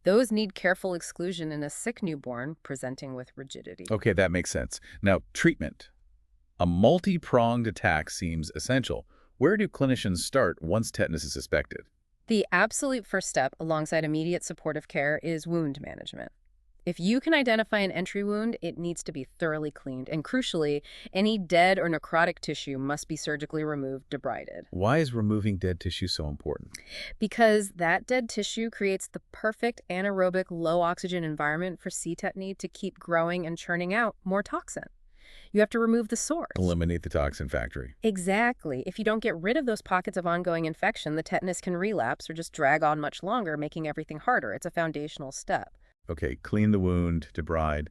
Those need careful exclusion in a sick newborn presenting with rigidity. Okay, that makes sense. Now, treatment. A multi-pronged attack seems essential. Where do clinicians start once tetanus is suspected? The absolute first step alongside immediate supportive care is wound management. If you can identify an entry wound, it needs to be thoroughly cleaned, and crucially, any dead or necrotic tissue must be surgically removed, debrided. Why is removing dead tissue so important? Because that dead tissue creates the perfect anaerobic low-oxygen environment for C. tetani to keep growing and churning out more toxin. You have to remove the source. Eliminate the toxin factory. Exactly. If you don't get rid of those pockets of ongoing infection, the tetanus can relapse or just drag on much longer, making everything harder. It's a foundational step. Okay, clean the wound, debride.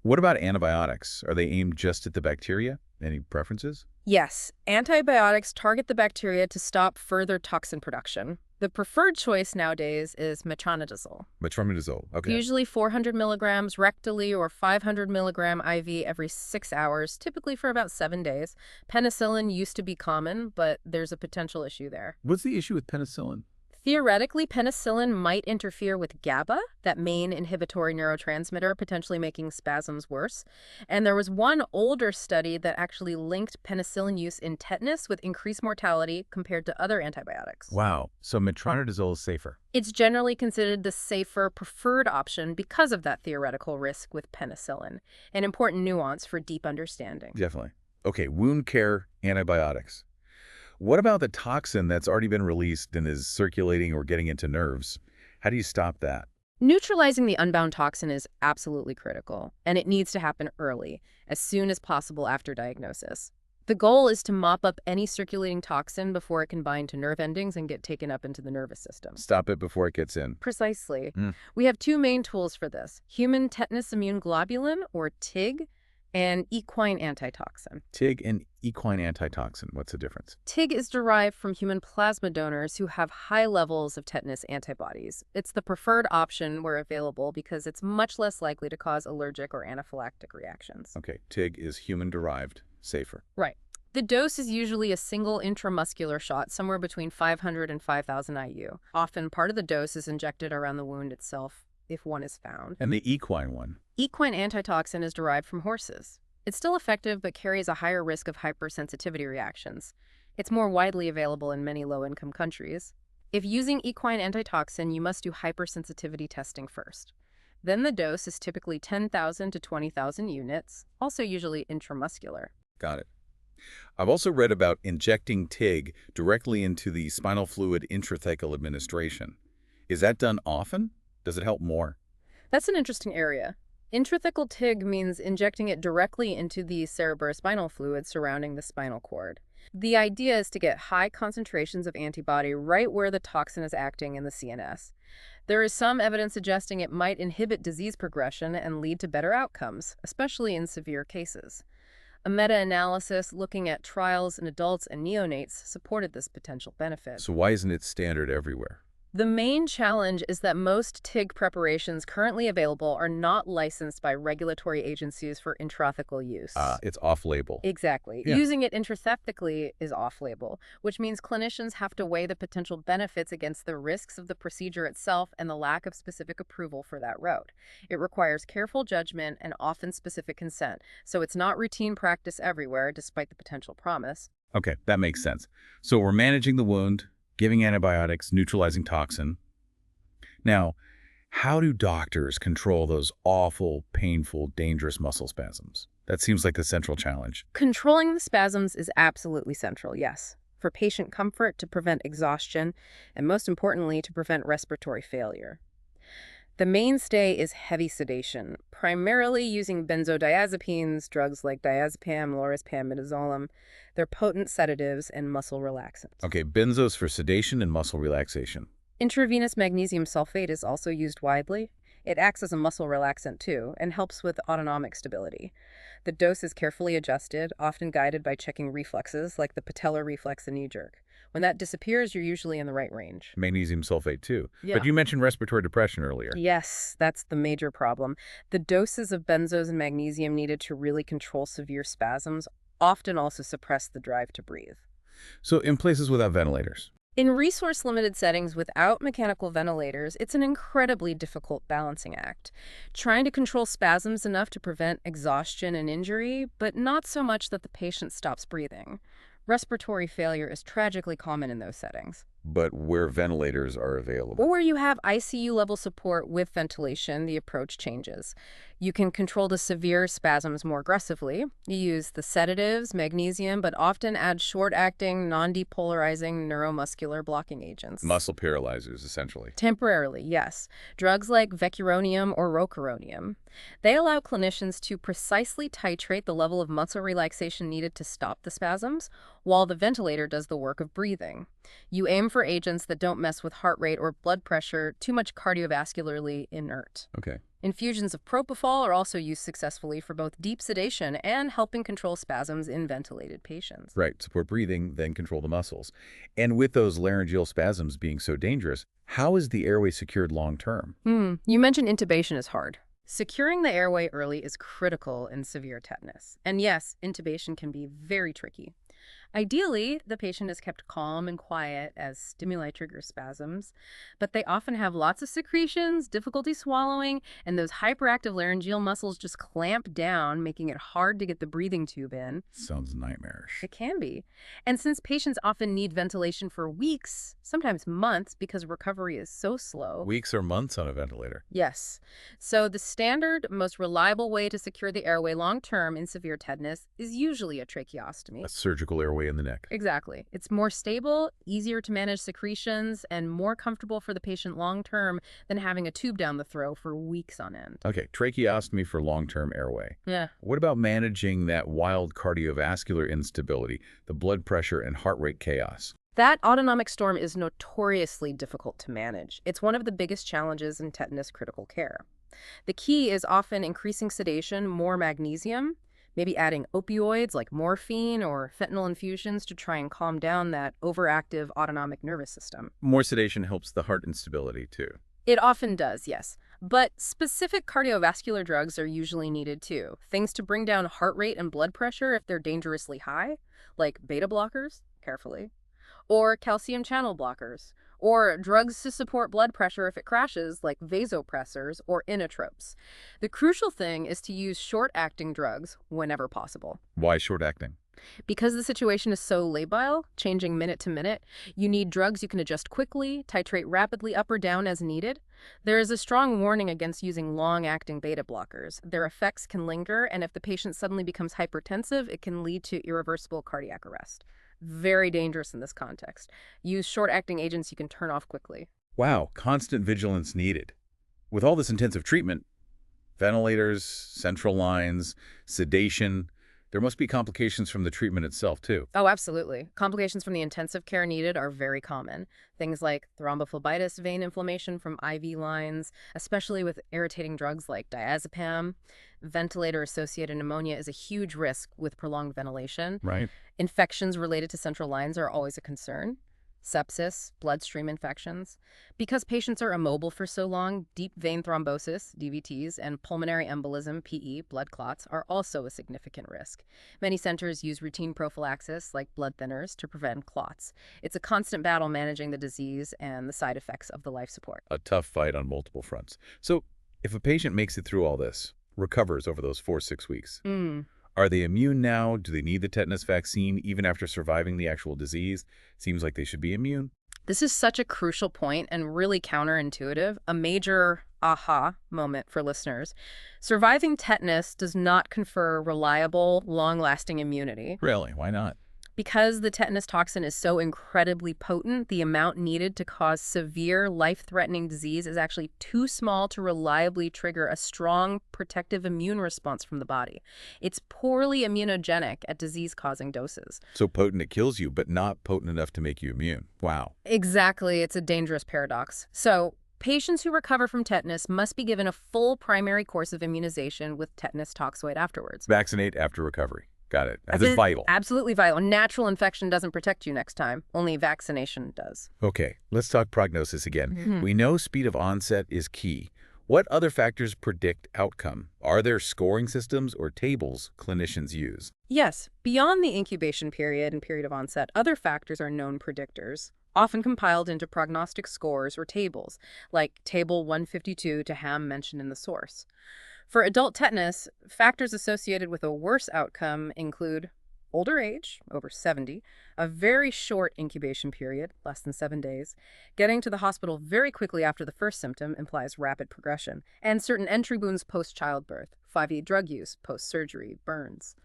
What about antibiotics? Are they aimed just at the bacteria? Any preferences? Yes, antibiotics target the bacteria to stop further toxin production. The preferred choice nowadays is metronidazole. Metronidazole, okay. Usually 400 milligrams rectally or 500 milligram IV every 6 hours, typically for about 7 days. Penicillin used to be common, but there's a potential issue there. What's the issue with penicillin? Theoretically, penicillin might interfere with GABA, that main inhibitory neurotransmitter, potentially making spasms worse. And there was one older study that actually linked penicillin use in tetanus with increased mortality compared to other antibiotics. Wow, so metronidazole is safer. It's generally considered the safer, preferred option because of that theoretical risk with penicillin, an important nuance for deep understanding. Definitely. Okay, wound care, antibiotics. What about the toxin that's already been released and is circulating or getting into nerves? How do you stop that? Neutralizing the unbound toxin is absolutely critical, and it needs to happen early, as soon as possible after diagnosis. The goal is to mop up any circulating toxin before it can bind to nerve endings and get taken up into the nervous system. Stop it before it gets in. Precisely. We have two main tools for this: human tetanus immune globulin, or TIG, and equine antitoxin. TIG and equine antitoxin, what's the difference? TIG is derived from human plasma donors who have high levels of tetanus antibodies. It's the preferred option where available because it's much less likely to cause allergic or anaphylactic reactions. Okay, TIG is human-derived, safer. Right. The dose is usually a single intramuscular shot, somewhere between 500 and 5,000 IU. Often part of the dose is injected around the wound itself, if one is found. And the equine one? Equine antitoxin is derived from horses. It's still effective but carries a higher risk of hypersensitivity reactions. It's more widely available in many low-income countries. If using equine antitoxin, you must do hypersensitivity testing first. Then the dose is typically 10,000 to 20,000 units, also usually intramuscular. Got it. I've also read about injecting TIG directly into the spinal fluid intrathecal administration. Is that done often? Does it help more? That's an interesting area. Intrathecal TIG means injecting it directly into the cerebrospinal fluid surrounding the spinal cord. The idea is to get high concentrations of antibody right where the toxin is acting in the CNS. There is some evidence suggesting it might inhibit disease progression and lead to better outcomes, especially in severe cases. A meta-analysis looking at trials in adults and neonates supported this potential benefit. So why isn't it standard everywhere? The main challenge is that most TIG preparations currently available are not licensed by regulatory agencies for intrathecal use. It's off-label. Exactly. Yeah. Using it intrathecally is off-label, which means clinicians have to weigh the potential benefits against the risks of the procedure itself and the lack of specific approval for that route. It requires careful judgment and often specific consent, so it's not routine practice everywhere, despite the potential promise. Okay, that makes sense. So we're managing the wound, giving antibiotics, neutralizing toxin. Now, how do doctors control those awful, painful, dangerous muscle spasms? That seems like the central challenge. Controlling the spasms is absolutely central, yes. for patient comfort, to prevent exhaustion, and most importantly, to prevent respiratory failure. The mainstay is heavy sedation, primarily using benzodiazepines, drugs like diazepam, lorazepam, midazolam. They're potent sedatives and muscle relaxants. Okay, benzos for sedation and muscle relaxation. Intravenous magnesium sulfate is also used widely. It acts as a muscle relaxant too and helps with autonomic stability. The dose is carefully adjusted, often guided by checking reflexes like the patellar reflex and knee jerk. When that disappears, you're usually in the right range. Magnesium sulfate too. Yeah. But you mentioned respiratory depression earlier. Yes, that's the major problem. The doses of benzos and magnesium needed to really control severe spasms often also suppress the drive to breathe. So in places without ventilators. In resource-limited settings without mechanical ventilators, it's an incredibly difficult balancing act. Trying to control spasms enough to prevent exhaustion and injury, but not so much that the patient stops breathing. Respiratory failure is tragically common in those settings. But where ventilators are available. Or where you have ICU-level support with ventilation, the approach changes. You can control the severe spasms more aggressively. You use the sedatives, magnesium, but often add short-acting, non-depolarizing neuromuscular blocking agents. Muscle paralyzers, essentially. Temporarily, yes. Drugs like vecuronium or rocuronium. They allow clinicians to precisely titrate the level of muscle relaxation needed to stop the spasms, while the ventilator does the work of breathing. You aim for agents that don't mess with heart rate or blood pressure, too much cardiovascularly inert. Okay. Infusions of propofol are also used successfully for both deep sedation and helping control spasms in ventilated patients. Right. Support breathing, then control the muscles. And with those laryngeal spasms being so dangerous, how is the airway secured long term? You mentioned intubation is hard. Securing the airway early is critical in severe tetanus. And yes, intubation can be very tricky. Ideally, the patient is kept calm and quiet as stimuli trigger spasms, but they often have lots of secretions, difficulty swallowing, and those hyperactive laryngeal muscles just clamp down, making it hard to get the breathing tube in. Sounds nightmarish. It can be. And since patients often need ventilation for weeks, sometimes months, because recovery is so slow. Weeks or months on a ventilator. Yes. So the standard, most reliable way to secure the airway long-term in severe tetanus is usually a tracheostomy. A surgical airway in the neck. Exactly. It's more stable, easier to manage secretions, and more comfortable for the patient long-term than having a tube down the throat for weeks on end. Okay, tracheostomy for long-term airway. Yeah. What about managing that wild cardiovascular instability, the blood pressure and heart rate chaos? That autonomic storm is notoriously difficult to manage. It's one of the biggest challenges in tetanus critical care. The key is often increasing sedation, more magnesium, maybe adding opioids like morphine or fentanyl infusions to try and calm down that overactive autonomic nervous system. More sedation helps the heart instability, too. It often does, yes. But specific cardiovascular drugs are usually needed too. Things to bring down heart rate and blood pressure if they're dangerously high, like beta blockers, carefully, or calcium channel blockers, or drugs to support blood pressure if it crashes, like vasopressors or inotropes. The crucial thing is to use short-acting drugs whenever possible. Why short-acting? Because the situation is so labile, changing minute to minute, you need drugs you can adjust quickly, titrate rapidly up or down as needed. There is a strong warning against using long-acting beta blockers. Their effects can linger, and if the patient suddenly becomes hypertensive, it can lead to irreversible cardiac arrest. Very dangerous in this context. Use short-acting agents you can turn off quickly. Wow, constant vigilance needed. With all this intensive treatment, ventilators, central lines, sedation, there must be complications from the treatment itself, too. Oh, absolutely. Complications from the intensive care needed are very common. Things like thrombophlebitis, vein inflammation from IV lines, especially with irritating drugs like diazepam. Ventilator-associated pneumonia is a huge risk with prolonged ventilation. Right. Infections related to central lines are always a concern. Sepsis, bloodstream infections. Because patients are immobile for so long, deep vein thrombosis, DVTs, and pulmonary embolism, PE, blood clots, are also a significant risk. Many centers use routine prophylaxis, like blood thinners, to prevent clots. It's a constant battle managing the disease and the side effects of the life support. A tough fight on multiple fronts. So, if a patient makes it through all this, recovers over those 4-6 weeks, are they immune now? Do they need the tetanus vaccine even after surviving the actual disease? Seems like they should be immune. This is such a crucial point and really counterintuitive, a major aha moment for listeners. Surviving tetanus does not confer reliable, long-lasting immunity. Really? Why not? Because the tetanus toxin is so incredibly potent, the amount needed to cause severe, life-threatening disease is actually too small to reliably trigger a strong protective immune response from the body. It's poorly immunogenic at disease-causing doses. So potent it kills you, but not potent enough to make you immune. Wow. Exactly, it's a dangerous paradox. So, patients who recover from tetanus must be given a full primary course of immunization with tetanus toxoid afterwards. Vaccinate after recovery. Got it. That is vital. Absolutely vital. Natural infection doesn't protect you next time. Only vaccination does. Okay, let's talk prognosis again. We know speed of onset is key. What other factors predict outcome? Are there scoring systems or tables clinicians use? Yes, beyond the incubation period and period of onset, other factors are known predictors, often compiled into prognostic scores or tables, like Table 152 to Ham mentioned in the source. For adult tetanus, factors associated with a worse outcome include older age, over 70, a very short incubation period, less than 7 days, getting to the hospital very quickly after the first symptom implies rapid progression, and certain entry wounds post-childbirth, 5-E drug use, post-surgery, burns.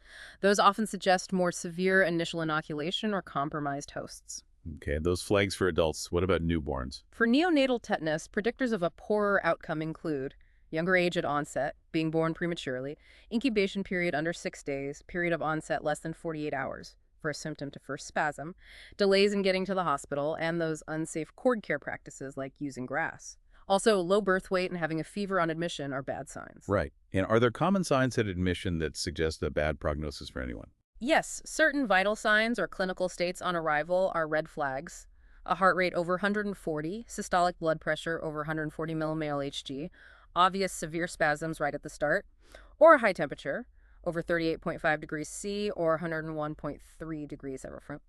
Those often suggest more severe initial inoculation or compromised hosts. Okay, those flags for adults. What about newborns? For neonatal tetanus, predictors of a poorer outcome include younger age at onset, being born prematurely, incubation period under 6 days, period of onset less than 48 hours, first symptom to first spasm, delays in getting to the hospital, and those unsafe cord care practices like using grass. Also, low birth weight and having a fever on admission are bad signs. Right. And are there common signs at admission that suggest a bad prognosis for anyone? Yes, certain vital signs or clinical states on arrival are red flags. A heart rate over 140, systolic blood pressure over 140 millimole Hg, obvious severe spasms right at the start, or a high temperature, over 38.5 degrees C or 101.3 degrees Everfroom.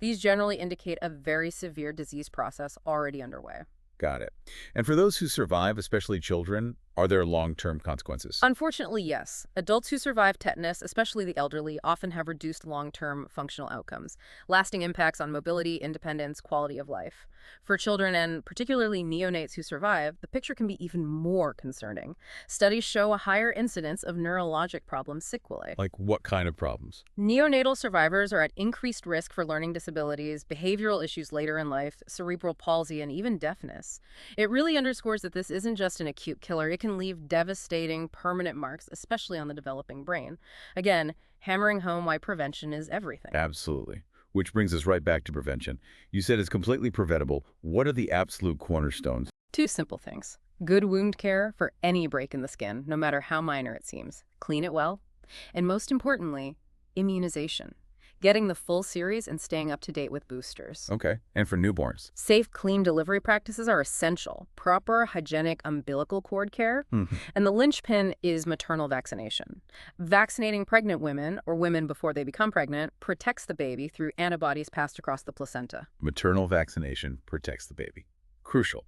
These generally indicate a very severe disease process already underway. Got it. And for those who survive, especially children, are there long-term consequences? Unfortunately, yes. Adults who survive tetanus, especially the elderly, often have reduced long-term functional outcomes, lasting impacts on mobility, independence, quality of life. For children, and particularly neonates who survive, the picture can be even more concerning. Studies show a higher incidence of neurologic problems sequelae. Like what kind of problems? Neonatal survivors are at increased risk for learning disabilities, behavioral issues later in life, cerebral palsy, and even deafness. It really underscores that this isn't just an acute killer. It can leave devastating, permanent marks, especially on the developing brain. Again, hammering home why prevention is everything. Absolutely. Which brings us right back to prevention. You said it's completely preventable. What are the absolute cornerstones? 2 simple things. Good wound care for any break in the skin, no matter how minor it seems. Clean it well. And most importantly, immunization. Getting the full series and staying up to date with boosters. Okay. And for newborns? Safe, clean delivery practices are essential. Proper, hygienic umbilical cord care. And the linchpin is maternal vaccination. Vaccinating pregnant women, or women before they become pregnant, protects the baby through antibodies passed across the placenta. Maternal vaccination protects the baby. Crucial.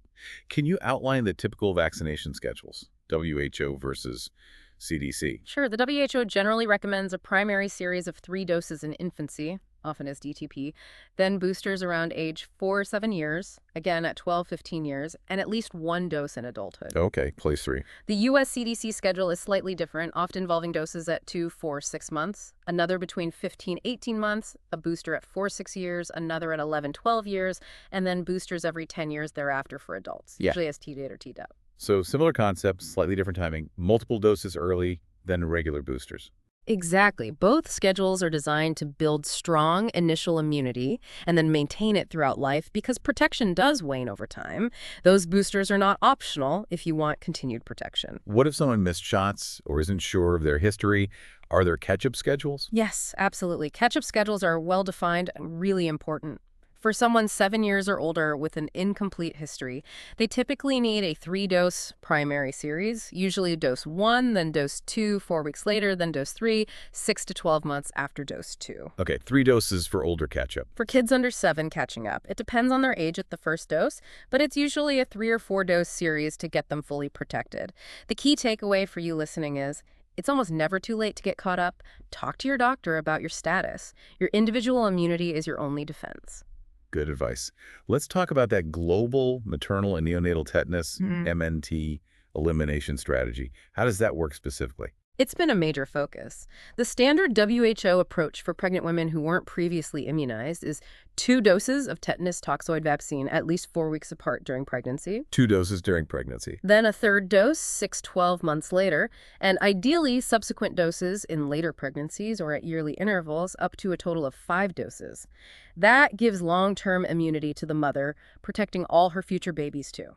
Can you outline the typical vaccination schedules? WHO versus CDC. Sure, the WHO generally recommends a primary series of 3 doses in infancy, often as DTP, then boosters around age 4 or 7 years, again at 12-15 years, and at least 1 dose in adulthood. Okay, place 3. The US CDC schedule is slightly different, often involving doses at 2, 4, 6 months, another between 15, 18 months, a booster at 4, 6 years, another at 11, 12 years, and then boosters every 10 years thereafter for adults, usually as Tdate or Tdap. So similar concepts, slightly different timing, multiple doses early, then regular boosters. Exactly. Both schedules are designed to build strong initial immunity and then maintain it throughout life because protection does wane over time. Those boosters are not optional if you want continued protection. What if someone missed shots or isn't sure of their history? Are there catch-up schedules? Yes, absolutely. Catch-up schedules are well-defined and really important. For someone 7 years or older with an incomplete history, they typically need a 3-dose primary series, usually dose 1, then dose 2, 4 weeks later, then dose 3, 6 to 12 months after dose 2. Okay, 3 doses for older catch-up. For kids under 7 catching up, it depends on their age at the first dose, but it's usually a 3 or 4 dose series to get them fully protected. The key takeaway for you listening is, it's almost never too late to get caught up. Talk to your doctor about your status. Your individual immunity is your only defense. Good advice. Let's talk about that global maternal and neonatal tetanus, MNT, elimination strategy. How does that work specifically? It's been a major focus. The standard WHO approach for pregnant women who weren't previously immunized is 2 doses of tetanus toxoid vaccine at least 4 weeks apart during pregnancy, 2 doses during pregnancy. then a third dose 6-12 months later, and ideally subsequent doses in later pregnancies or at yearly intervals up to a total of 5 doses. That gives long-term immunity to the mother, protecting all her future babies too.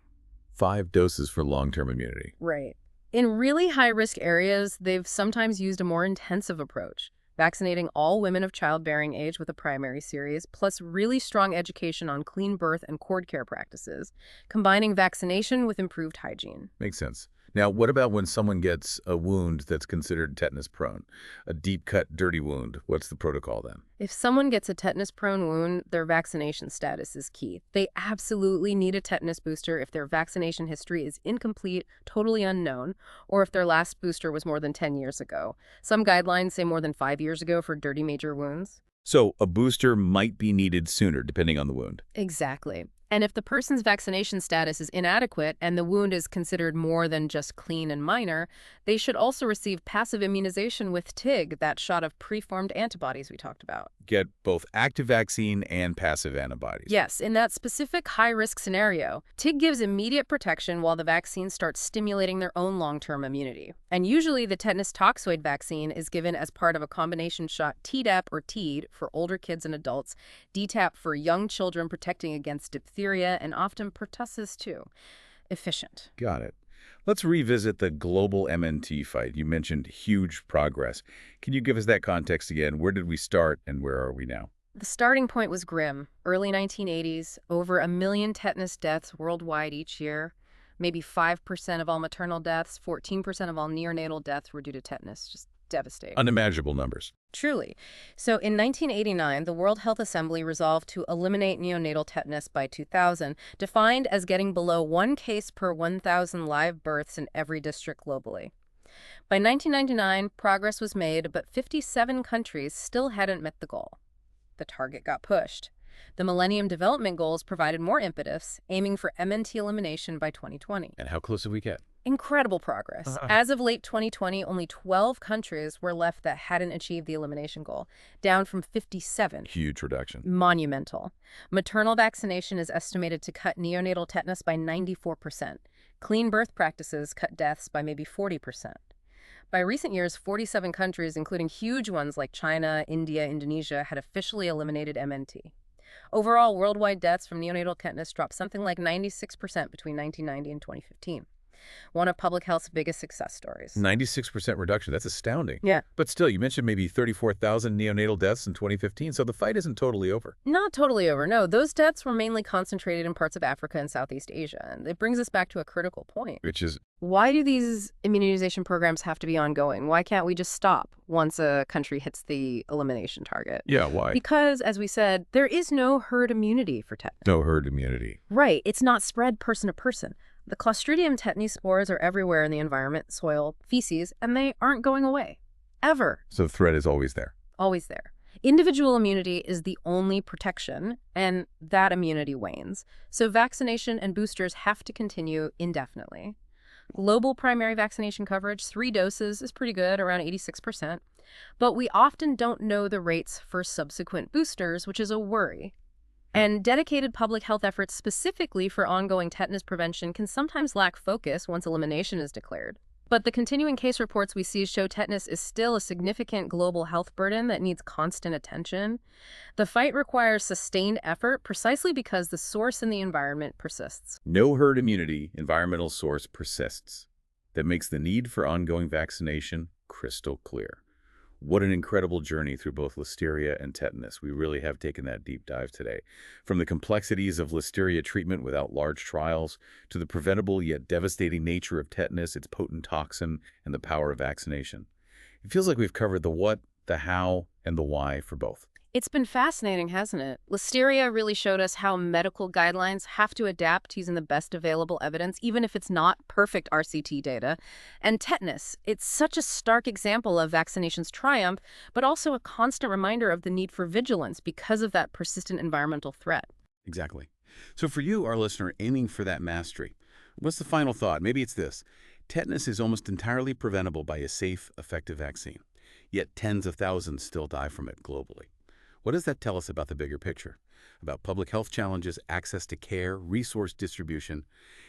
5 doses for long-term immunity. Right. In really high-risk areas, they've sometimes used a more intensive approach, vaccinating all women of childbearing age with a primary series, plus really strong education on clean birth and cord care practices, combining vaccination with improved hygiene. Makes sense. Now, what about when someone gets a wound that's considered tetanus-prone? A deep-cut, dirty wound. What's the protocol then? If someone gets a tetanus-prone wound, their vaccination status is key. They absolutely need a tetanus booster if their vaccination history is incomplete, totally unknown, or if their last booster was more than 10 years ago. Some guidelines say more than 5 years ago for dirty major wounds. So a booster might be needed sooner, depending on the wound. Exactly. And if the person's vaccination status is inadequate and the wound is considered more than just clean and minor, they should also receive passive immunization with TIG, that shot of preformed antibodies we talked about. Get both active vaccine and passive antibodies. Yes, in that specific high-risk scenario, TIG gives immediate protection while the vaccine starts stimulating their own long-term immunity. And usually the tetanus toxoid vaccine is given as part of a combination shot Tdap or TEAD for older kids and adults, DTaP for young children protecting against diphtheria, and often pertussis too. Efficient. Got it. Let's revisit the global MNT fight. You mentioned huge progress. Can you give us that context again? Where did we start and where are we now? The starting point was grim. Early 1980s, over 1 million tetanus deaths worldwide each year. Maybe 5% of all maternal deaths, 14% of all neonatal deaths were due to tetanus. Just devastating. Unimaginable numbers. Truly. So in 1989, the World Health Assembly resolved to eliminate neonatal tetanus by 2000, defined as getting below 1 case per 1,000 live births in every district globally. By 1999, progress was made, but 57 countries still hadn't met the goal. The target got pushed. The Millennium Development Goals provided more impetus, aiming for MNT elimination by 2020. And how close did we get? Incredible progress. As of late 2020, only 12 countries were left that hadn't achieved the elimination goal, down from 57. Huge reduction. Monumental. Maternal vaccination is estimated to cut neonatal tetanus by 94%. Clean birth practices cut deaths by maybe 40%. By recent years, 47 countries, including huge ones like China, India, Indonesia, had officially eliminated MNT. Overall, worldwide deaths from neonatal tetanus dropped something like 96% between 1990 and 2015. One of public health's biggest success stories. 96% reduction. That's astounding. Yeah. But still, you mentioned maybe 34,000 neonatal deaths in 2015, so the fight isn't totally over. Not totally over, no. Those deaths were mainly concentrated in parts of Africa and Southeast Asia. And it brings us back to a critical point. Which is? Why do these immunization programs have to be ongoing? Why can't we just stop once a country hits the elimination target? Yeah, why? Because, as we said, there is no herd immunity for tetanus. No herd immunity. Right. It's not spread person to person. The Clostridium tetani spores are everywhere in the environment, soil, feces, and they aren't going away. Ever. So the threat is always there. Always there. Individual immunity is the only protection, and that immunity wanes. So vaccination and boosters have to continue indefinitely. Global primary vaccination coverage, 3 doses, is pretty good, around 86%. But we often don't know the rates for subsequent boosters, which is a worry. And dedicated public health efforts specifically for ongoing tetanus prevention can sometimes lack focus once elimination is declared. But the continuing case reports we see show tetanus is still a significant global health burden that needs constant attention. The fight requires sustained effort precisely because the source in the environment persists. No herd immunity, environmental source persists. That makes the need for ongoing vaccination crystal clear. What an incredible journey through both listeria and tetanus. We really have taken that deep dive today. From the complexities of listeria treatment without large trials, to the preventable yet devastating nature of tetanus, its potent toxin, and the power of vaccination. It feels like we've covered the what, the how, and the why for both. It's been fascinating, hasn't it? Listeria really showed us how medical guidelines have to adapt using the best available evidence, even if it's not perfect RCT data. And tetanus, it's such a stark example of vaccination's triumph, but also a constant reminder of the need for vigilance because of that persistent environmental threat. Exactly. So for you, our listener, aiming for that mastery, what's the final thought? Maybe it's this. Tetanus is almost entirely preventable by a safe, effective vaccine, yet tens of thousands still die from it globally. What does that tell us about the bigger picture? About public health challenges, access to care, resource distribution,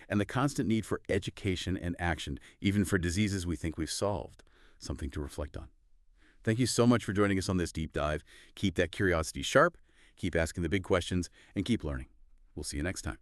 and the constant need for education and action, even for diseases we think we've solved. Something to reflect on. Thank you so much for joining us on this deep dive. Keep that curiosity sharp, keep asking the big questions, and keep learning. We'll see you next time.